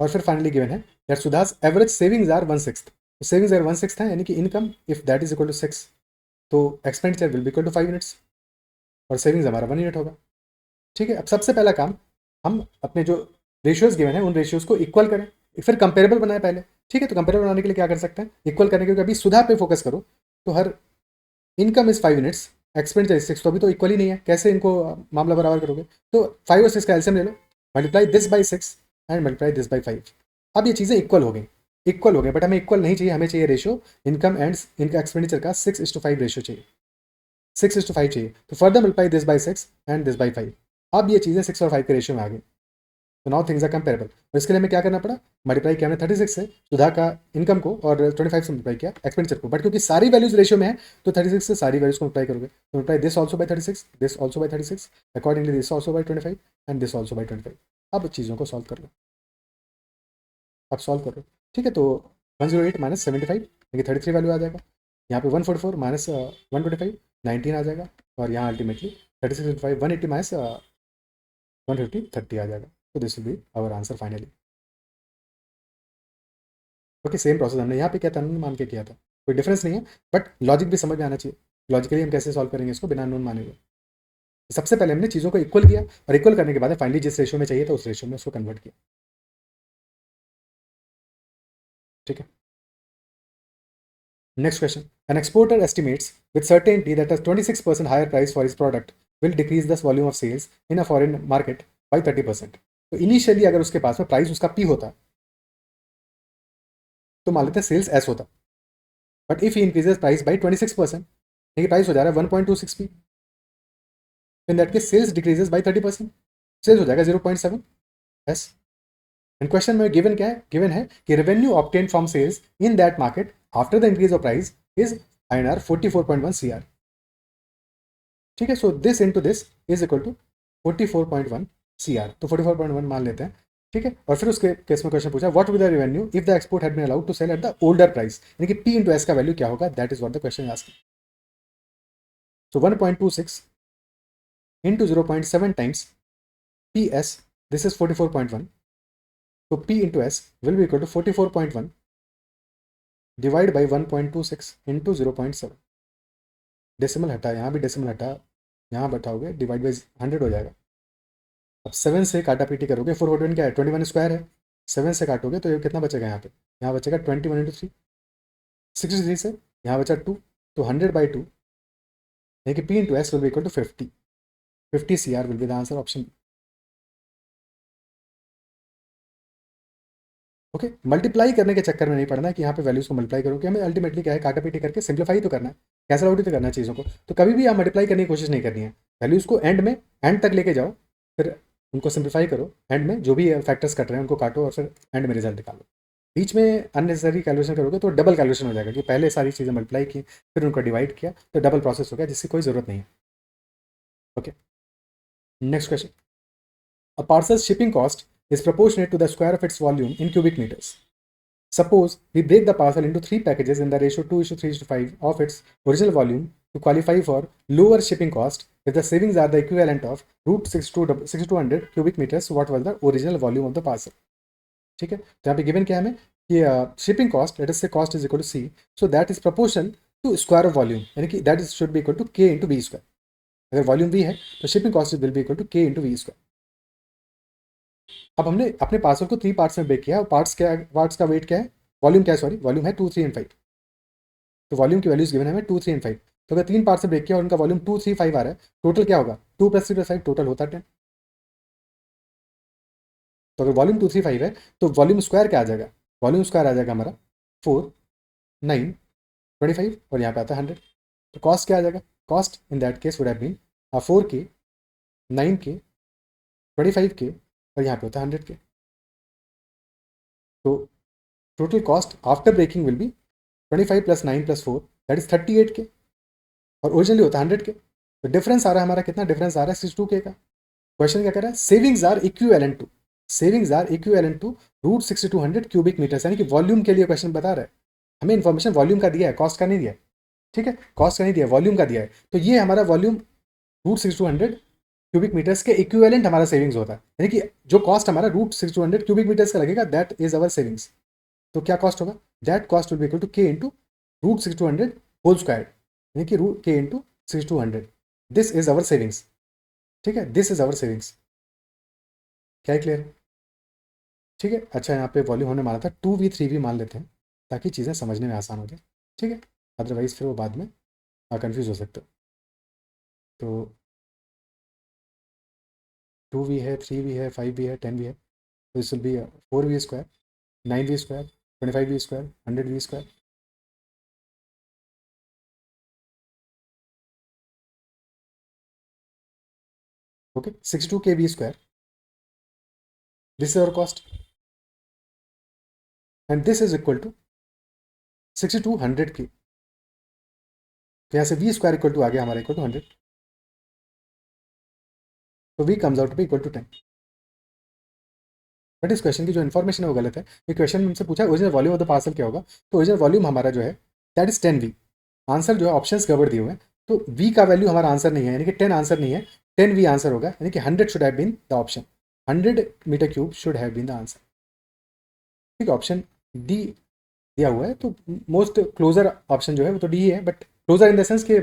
और फिर फाइनली गिवन है that Sudha's average savings are 1/6। तो सेविंग्स अगर 1/6 है यानी कि income if that is equal to 6, तो expenditure will be equal to 5 units और सेविंग्स हमारा 1 यूनिट होगा। ठीक है, अब सबसे पहला काम, हम अपने जो रेशियोज गिवन है उन रेशियोज को इक्वल करें, फिर कंपेरेबल बनाए पहले। ठीक है, तो कंपेरेबल बनाने के लिए क्या कर सकते हैं, इक्वल करने के लिए अभी सुधा पे फोकस करो, तो हर income is 5 units, expenditure is 6, तो अभी तो इक्वल ही नहीं है, कैसे इनको मामला बराबर करोगे। तो 5 और 6 का एलसीएम ले लो, multiply this by 6 and multiply this by 5। अब ये चीज़ें इक्वल हो गई, इक्वल हो गए, बट हमें इक्वल नहीं चाहिए, हमें चाहिए रेशियो इनकम एंड इनका एक्सपेंडिचर का 6:5 रेशियो चाहिए, 6:5 चाहिए। तो further multiply this by 6 and this by 5। अब ये चीज़ें 6 और 5 के रेशियो में आ गई, तो नाउ थिंग्स आर कंपेरेबल। और इसके लिए हमें क्या करना पड़ा, मल्टीप्लाई किया हमने 36 से सुधा का इनकम को और 25 से मल्टीप्लाई किया एक्सपेंडिचर को, बट क्योंकि सारी वैल्यूज रेशियो में है तो 36 से सारी वैल्यूज को मल्टीप्लाई करोगे, तो multiply this also by 36, this also by 36, accordingly this also by 25 and this also by 25। अब चीज़ों को सॉल्व कर लो, अब सॉल्व करो। ठीक है, तो 108 माइनस 75 यानी 33 वैल्यू आ जाएगा, यहाँ पे 144 माइनस 125 19 आ जाएगा, और यहाँ अल्टीमेटली 36 5 180 माइनस 150 30 आ जाएगा। तो this will be our answer finally. Okay, same process हमने यहाँ पे किया था, अननोन मान के किया था, कोई डिफरेंस नहीं है, बट लॉजिक भी समझ में आना चाहिए, लॉजिकली हम कैसे सॉल्व करेंगे इसको बिना अननोन माने हुए। सबसे पहले हमने चीज़ों को इक्वल किया, और इक्वल करने के बाद फाइनली जिस रेशियो में चाहिए था उस रेशियो में उसको कन्वर्ट किया। ठीक है, next question, an exporter estimates with certainty that a 26% higher price for his product will decrease the volume of sales in a foreign market by 30%। तो इनिशियली अगर उसके पास में प्राइस उसका पी होता तो मान लेते हैं सेल्स एस होता, but if he increases price by 26%, देखिए प्राइस हो जा रहा है 1.26 P, in that case sales decreases by 30%, sales हो जाएगा 0.7 एस। एंड क्वेश्चन में गिवन क्या है, गिवन है कि revenue obtain from sales in that market after the increase of price is INR 44.1 CR। ठीक है, so this into this is equal to 44.1 CR, तो 44.1 मान लेते हैं। ठीक है, और फिर उसके केस में क्वेश्चन पूछा what will the revenue if the export had been allowed to sell at the older price, यानी कि P इंटू एस का वैल्यू क्या होगा, that is what the question asking. So 1.26 into 0.7 times PS, this is 44.1, so P into S will be equal to 44.1 divide by 1.26 into 0.7, decimal हटा, यहाँ भी डेसिमल हटा, यहाँ बैठाओगे डिवाइड बाई 100 हो जाएगा। अब 7 से काटा पीटी करोगे, 441 क्या है, 21 स्क्वायर है, 7 से काटोगे तो ये कितना बचेगा, यहाँ पे यहाँ बचेगा 21 इंटू 3 63 से यहाँ बचा 2, तो 100/2 यानी कि P into S will be equal to 50 CR will be the answer, option okay, multiply करने के चक्कर में नहीं पड़ना है कि यहाँ पे वैल्यूज को मल्टीप्लाई करो, कि हमें अल्टीमेटली क्या है, काटा पीटी करके सिंप्लीफाई तो करना है, कैंसल आउट ही तो करना है चीज़ों को। तो कभी भी आप मल्टीप्लाई करने की कोशिश नहीं करनी है, वैल्यूज को एंड तक लेके जाओ, फिर उनको सिंप्लीफाई करो, एंड में जो भी फैक्टर्स कट रहे हैं उनको काटो और फिर एंड में रिजल्ट निकालो। बीच में अननेसेसरी कैलकुलेशन करोगे तो डबल कैलकुलेशन हो जाएगा, कि पहले सारी चीज़ें मल्टीप्लाई की फिर उनको डिवाइड किया, तो डबल प्रोसेस हो गया, जिसकी कोई ज़रूरत नहीं है। Okay, next question. A parcel's shipping cost is proportionate to the square of its volume in cubic meters. Suppose we break the parcel into 3 packages in the ratio 2:3:5 of its original volume to qualify for lower shipping cost if the savings are the equivalent of root 6200 cubic meters what was the original volume of the parcel. ठीक है, तो यहाँ पे गिवन क्या है हमें कि shipping cost, let us say cost is equal to C, so that is proportional to square of volume, यानी कि that is should be equal to K into V square. अगर वॉल्यूम वी है तो shipping cost will be equal to K into V square. अब हमने अपने पार्सल को 3 पार्ट्स में ब्रेक किया, पार्ट्स का वेट क्या है, वॉल्यूम क्या है, सॉरी वॉल्यूम है 2, 3 एंड 5। तो वॉल्यूम की वैल्यूज गिवन है हमें 2, 3 एंड 5। तो अगर 3 पार्ट से ब्रेक किया और उनका वॉल्यूम 2, 3, 5 आ रहा है, टोटल क्या होगा, 2 + 3 + 5 टोटल होता है 10। तो अगर वॉल्यूम 2, 3, 5 है तो वॉल्यूम स्क्वायर क्या आ जाएगा, वॉल्यूम स्क्वायर आ जाएगा हमारा 4, 9, 25 और यहाँ पे आता है 100। तो कॉस्ट क्या आ जाएगा, cost in that case would have been 4 K, 9 के, 25 के और यहाँ पे होता है 100 के। तो total cost after breaking will be 25 + 9 + 4 that is 38 K, और ओरिजिनली होता है 100 के। तो डिफरेंस आ रहा है हमारा कितना, डिफरेंस आ रहा है 62 के का। क्वेश्चन क्या कर रहा है, savings are equivalent to root 6200 cubic metres, यानी कि वॉल्यूम के लिए क्वेश्चन बता रहा है हमें, इन्फॉर्मेशन वॉल्यूम का दिया है, कॉस्ट का नहीं दिया है। ठीक है, कॉस्ट का नहीं दिया, वॉल्यूम का दिया है। तो ये हमारा वॉल्यूम रूट 6200 क्यूबिक मीटर्स के इक्विवेलेंट हमारा सेविंग्स होता है, यानी कि जो कॉस्ट हमारा रूट 6200 क्यूबिक मीटर्स का लगेगा दैट इज अवर सेविंग्स। तो क्या कॉस्ट होगा, that cost will be equal to K into root 6200 whole square, यानी कि root K into 6200। This is our savings. ठीक है, दिस इज अवर सेविंग्स। क्या है, क्लियर? ठीक है, अच्छा यहाँ पे वॉल्यूम हमने माना था 2v3v मान लेते हैं ताकि चीज़ें समझने में आसान हो जाए। ठीक है, अदरवाइज फिर वो बाद में कंफ्यूज हो सकते हो। तो 2v है, 3v है, 5v है, 10v है, तो this will be 4v², 9v², 25v², 100v²। ओके, 62k v², this is our cost and this is equal to 6200k। तो यहाँ से v² इक्वल टू आ गया हमारा इक्वल टू 100, तो v comes out to be equal to 10। But इस क्वेश्चन की जो इन्फॉर्मेशन है वो गलत है। ये क्वेश्चन हमसे पूछा है original volume of the parcel क्या होगा, तो ओरिजिनल वॉल्यूम हमारा जो है दैट इज 10v। आंसर जो है ऑप्शंस गड़बड़ दिए हुए हैं, तो v का वैल्यू हमारा आंसर नहीं है, यानी कि 10 आंसर नहीं है, 10v आंसर होगा, यानी कि 100 should have been the option, 100 m³ should have been the answer. ठीक है, ऑप्शन डी दिया हुआ है, तो मोस्ट क्लोजर ऑप्शन जो है वो तो डी ही है, but closer in the sense के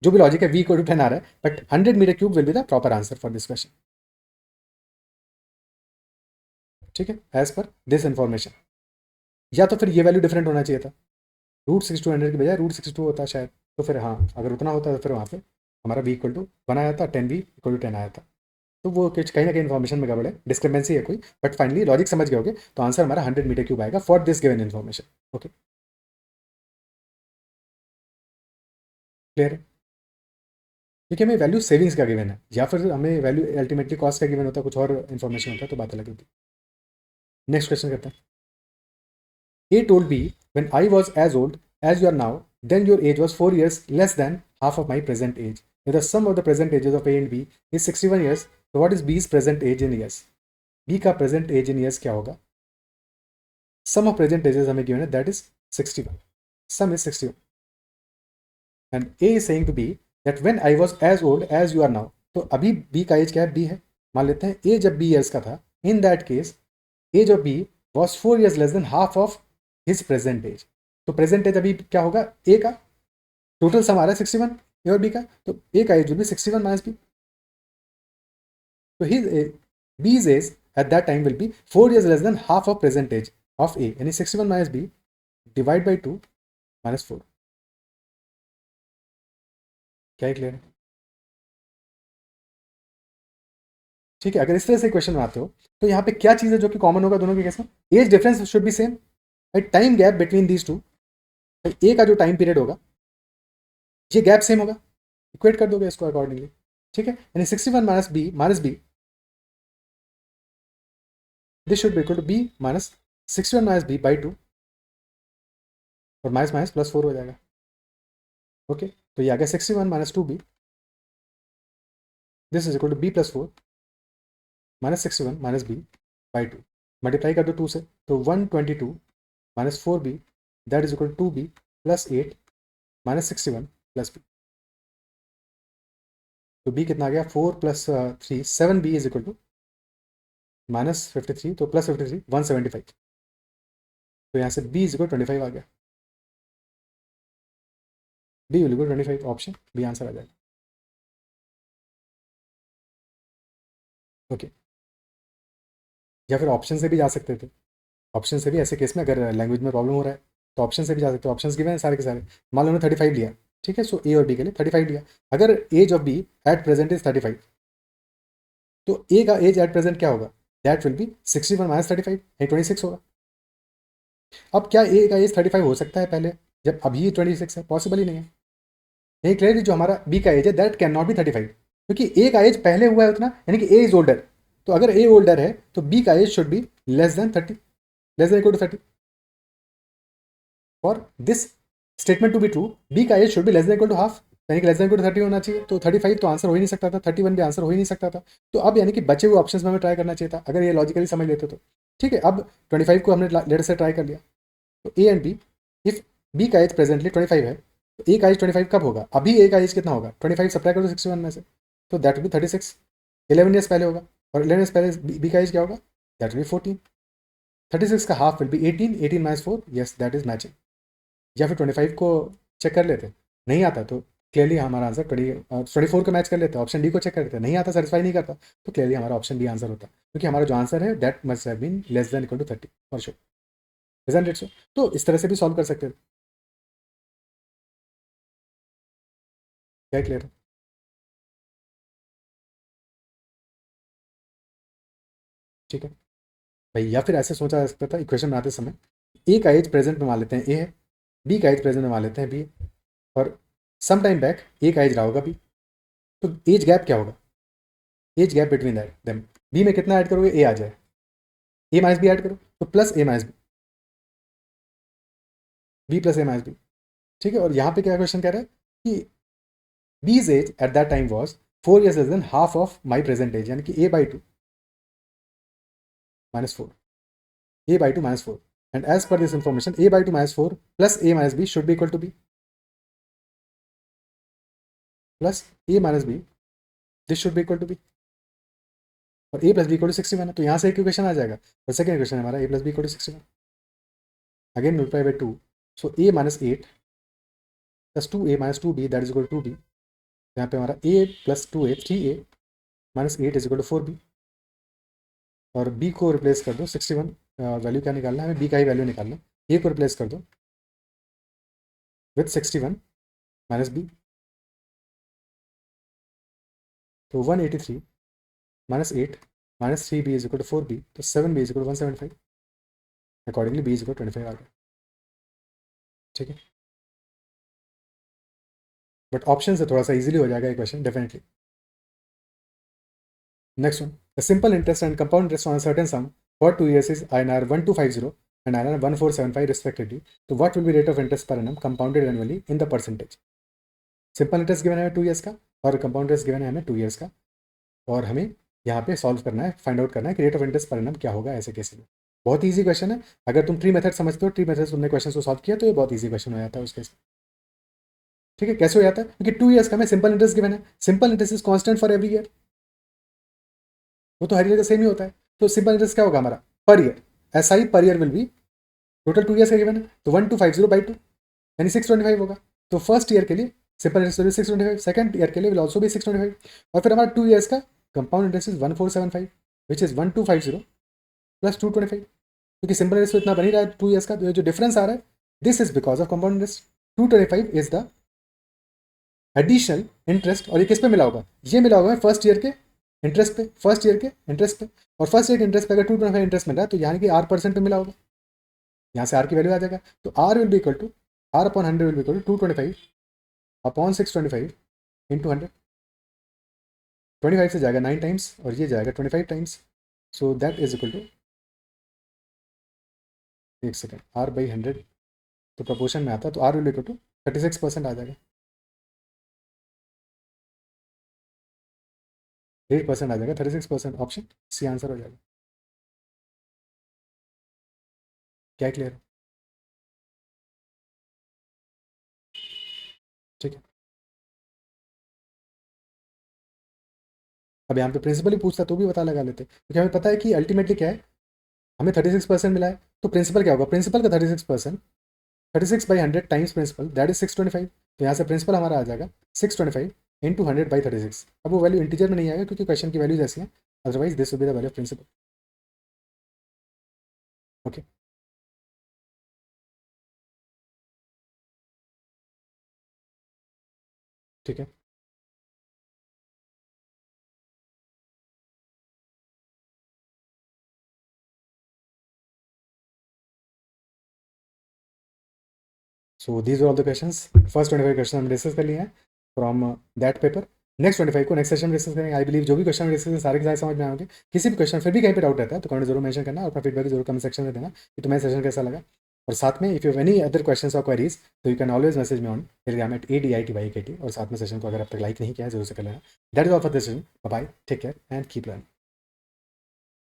जो भी लॉजिक है v को 10 आ रहा है, but 100 m³ will be the proper answer for this question. ठीक है, एज पर दिस इन्फॉर्मेशन, या तो फिर ये वैल्यू डिफरेंट होना चाहिए था, रूट 6200 की बजाय रूट 62 होता शायद, तो फिर हाँ अगर उतना होता तो फिर वहाँ पे हमारा v इक्वल टू 1 आया था, 10v = 10 आया था। तो वो कुछ कहीं ना कहीं इन्फॉर्मेशन में गड़बड़ है, डिस्क्रिपेंसी है कोई, बट फाइनली लॉजिक समझ गए होगे, तो आंसर हमारा 100 m³ आएगा for this given information. Okay, clear है? क्योंकि हमें वैल्यू सेविंग्स का गिवन है, या फिर हमें वैल्यू अल्टीमेटली कॉस्ट का गिवन होता है, कुछ और इन्फॉर्मेशन होता है तो बात अलग होती है। नेक्स्ट क्वेश्चन करते हैं। A told B, when I was as old as you are now, then your age was 4 years less than half of my present age. If the sum of the present ages of A and B is 61 years, so what is B's present age in years? B का present age in years क्या होगा? Sum of present ages हमें given है, that is 61. Sum is 61. And A is saying to B that when I was as old as you are now, तो अभी B का एज क्या है, B है, मान लेते हैं A जब B years का था, in that case age of B was 4 years less than half of his present age. तो प्रेजेंट एज अभी क्या होगा, ए का, टोटल सम आ रहा है 61 ए और बी का, तो ए का age will be 61 minus B, तो his B's age at that time will be 4 years less than half of present age of A, यानी 61 minus B divide by 2 minus 4। क्या क्लियर है? ठीक है, अगर इस तरह से क्वेश्चन बनाते हो तो यहाँ पे क्या चीज़ है जो कि कॉमन होगा दोनों के केस में? Age difference should be same, time gap between these two, A का जो टाइम पीरियड होगा ये गैप सेम होगा, इक्वेट कर दोगे इसको अकॉर्डिंगली। ठीक है, यानी 61 minus B this should be equal to B minus 61 minus B by 2, और माइनस माइनस प्लस 4 हो जाएगा। ओके, तो ये आ गया 61 minus 2b, this is equal to b plus 4 minus 61 minus b by 2, multiply कर दो 2 से, तो 122 minus 4b that is equal to 2b plus 8 minus 61 plus b, तो b कितना आ गया 4 plus 3 7b is equal to minus 53, तो प्लस 53 175, तो यहाँ से b इज इक्वल 25 आ गया, b will equal 25, option B answer आ जाएगा। ओके, या फिर ऑप्शन से भी जा सकते थे, ऑप्शन से भी ऐसे केस में अगर लैंग्वेज में प्रॉब्लम हो रहा है तो ऑप्शन से भी जा सकते हो, ऑप्शन गिवन है सारे के सारे। मान लो उन्होंने 35 लिया, ठीक है, सो ए और बी के लिए 35 लिया, अगर age of B at present is 35, तो ए का एज एट प्रेजेंट क्या होगा, दैट विल बी 61 माइनस 35, 26 होगा। अब क्या ए का एज 35 हो सकता है पहले जब अभी 26 है? पॉसिबल ही नहीं है। यही क्लियरली जो हमारा बी का एज है दैट कैन नॉट बी 35, क्योंकि ए का एज पहले हुआ है उतना, यानी कि ए इज ओल्डर, तो अगर ए ओल्डर है तो बी का age should be less than 30, less than equal to 30। For this statement to be true, B का age should be less than equal to half, यानी कि लेस देन इक्वल टू 30 होना चाहिए, तो 35 तो आंसर हो ही नहीं सकता था, 31 भी आंसर हो ही नहीं सकता था। तो अब यानी कि बचे हुए ऑप्शंस में हमें ट्राई करना चाहिए था, अगर ये लॉजिकली समझ लेते तो। ठीक है, अब 25 को हमने लेटर से ट्राई कर लिया, तो A and B, if B का एज प्रेजेंटली 25 है तो ए का एज 25 कब होगा, अभी ए का एज कितना होगा, 25 सब्ट्रैक्ट कर दो 61 में से, तो दैट विल बी 36, 11 ईयर्स पहले होगा, और 11 ईयर्स पहले बी का एज क्या होगा, दैट विल बी 14, 36 का half will be 18, 18 minus 4, yes that is matching. या फिर 25 को चेक कर लेते, नहीं आता तो क्लियरली हमारा आंसर 24 को मैच कर लेते, ऑप्शन डी को चेक करते, नहीं आता, सेटिस्फाई नहीं करता, तो क्लियरली हमारा ऑप्शन बी आंसर होता, क्योंकि हमारा जो आंसर है that must have been less than equal to 30 for sure, isn't it so? तो इस तरह से भी सॉल्व कर सकते थे। क्या क्लियर है? ठीक है भाई, या फिर ऐसे सोचा जा सकता था इक्वेशन बनाते समय, ए का एज प्रेजेंट में मान लेते हैं ए है, बी का एज प्रेजेंट में मान लेते हैं बी है, और सम टाइम बैक ए का एज रहा होगा बी, तो एज गैप क्या होगा, age gap between that them, B में कितना ऐड करोगे, ए आ जाए, ए माइनस बी ऐड करो तो प्लस ए माइनस बी प्लस ए माइनस बी। ठीक है, और यहाँ पे क्या क्वेश्चन कह रहा है कि B's age at that time was 4 years less than half of my present age, यानी कि A by two minus 4, a by 2 minus 4, and as per this information a by 2 minus 4 plus a minus b should be equal to b, plus a minus b this should be equal to b, और a plus b equal to 61 है, तो यहाँ से एक इक्वेशन आ जाएगा, और सेकंड इक्वेशन हमारा a plus b equal to 61, again multiply by 2, so a minus 8 plus 2a minus 2b that is equal to 2b, यहाँ पे हमारा a plus 2a 3a minus 8 is equal to 4b, और b को रिप्लेस कर दो 61, वैल्यू क्या निकालना है हमें, b का ही वैल्यू निकालना है, a को रिप्लेस कर दो विथ 61 माइनस b, तो 183 minus 8 minus 3b is equal to 4b, तो 7b is equal to 175, accordingly b is equal to 25 आ गया। ठीक है, बट ऑप्शन से थोड़ा सा इजीली हो जाएगा ये question definitely. Next one, the simple interest and compound interest on certain some for 2 years is INR 1250 and INR 1475 respectively, तो what will be rate of interest per annum compounded annually in the percentage? Simple interest given है 2 years का, और कंपाउंड इंटरेस्ट गिवन है हमें 2 years का, और हमें यहाँ पे सॉल्व करना है, फाइंड आउट करना है कि rate of interest per annum क्या होगा ऐसे केस में। बहुत ईजी क्वेश्चन है, अगर तुम ट्री मेथड समझते हो, ट्री मेथड तुमने क्वेश्चन को सॉल्व किया तो ये बहुत ईजी क्वेश्चन हो जाता है उस केस में। ठीक है, कैसे हो जाता है, क्योंकि 2 years का हमें सिंपल इंटरेस्ट गिवन है, simple interest is constant for every year, वो तो हर ईयर का सेम ही होता है, तो सिंपल इंटरेस्ट क्या होगा हमारा per year, S I per year will be, total 2 years का गिवन है तो 1250 बाई 2 यानी 625 होगा, तो फर्स्ट ईयर के लिए simple interest will 625, second year के लिए विल ऑल्सो भी 625, और फिर हमारा 2 years का compound interest is 1475 which is 1250 plus 225, क्योंकि सिंपल इंटरेस्ट तो इतना बन ही रहा है 2 years का, तो जो डिफरेंस आ रहा है this is because of compound interest, 225 is the additional interest, और ये किस पे मिला होगा, ये मिला होगा फर्स्ट ईयर के इंटरेस्ट पे, फर्स्ट ईयर के इंटरेस्ट पे, और फर्स्ट ईयर के इंटरेस्ट पे अगर 225 इंटरेस्ट मिल रहा है तो यानी कि आर परसेंट पे मिला होगा, यहाँ से आर की वैल्यू आ जाएगा। तो R will be equal to R upon 100 will be equal to 225 upon 625 into 100। 25 से जाएगा 9 टाइम्स और ये जाएगा 25 times, so that is equal to, एक सेकेंड, आर बाई 100 तो प्रपोर्शन में आता है, तो आर विल इक्वल टू 36% आ जाएगा, 8% आ जाएगा, 36%, ऑप्शन सी आंसर हो जाएगा। क्या क्लियर है? ठीक है। अब यहाँ पे प्रिंसिपल ही पूछता तो भी पता लगा लेते, क्योंकि हमें पता है कि अल्टीमेटली क्या है, हमें 36% मिला है, तो प्रिंसिपल क्या होगा, प्रिंसिपल का 36%, 36/100 टाइम्स प्रिंसिपल दैट इज 625। तो यहाँ से प्रिंसिपल हमारा आ जाएगा 625 इंटू 100/36। अब वो वैल्यू इंटीजर में नहीं आएगा क्योंकि क्वेश्चन की वैल्यूज ऐसी है, otherwise this will be the value of principal. Okay, ठीक है। So these are all the questions, first 25 question हम डिस्कस कर लिए हैं फ्रॉम दैट पेपर। नेक्स्ट 25 को नेक्स्ट सेशन में डिस्कस करेंगे। आई बिलीव जो भी क्वेश्चन डिस्कस करें सारे के सारे समझ में आएंगे। किसी भी क्वेश्चन फिर भी कहीं पे डाउट रहता है तो कमेंट जरूर मेंशन करना और अपना फीडबैक जरूर कमेंट सेक्शन में देना कि तुम्हें सेशन कैसा लगा। और साथ में if you have any other questions और क्वेरीज तो you can always message me on Telegram at ADITYKT। और साथ में सेशन को अगर अब तक लाइक नहीं किया है जरूर से कर लेना। That is all for this session. Bye bye, take care and keep learning.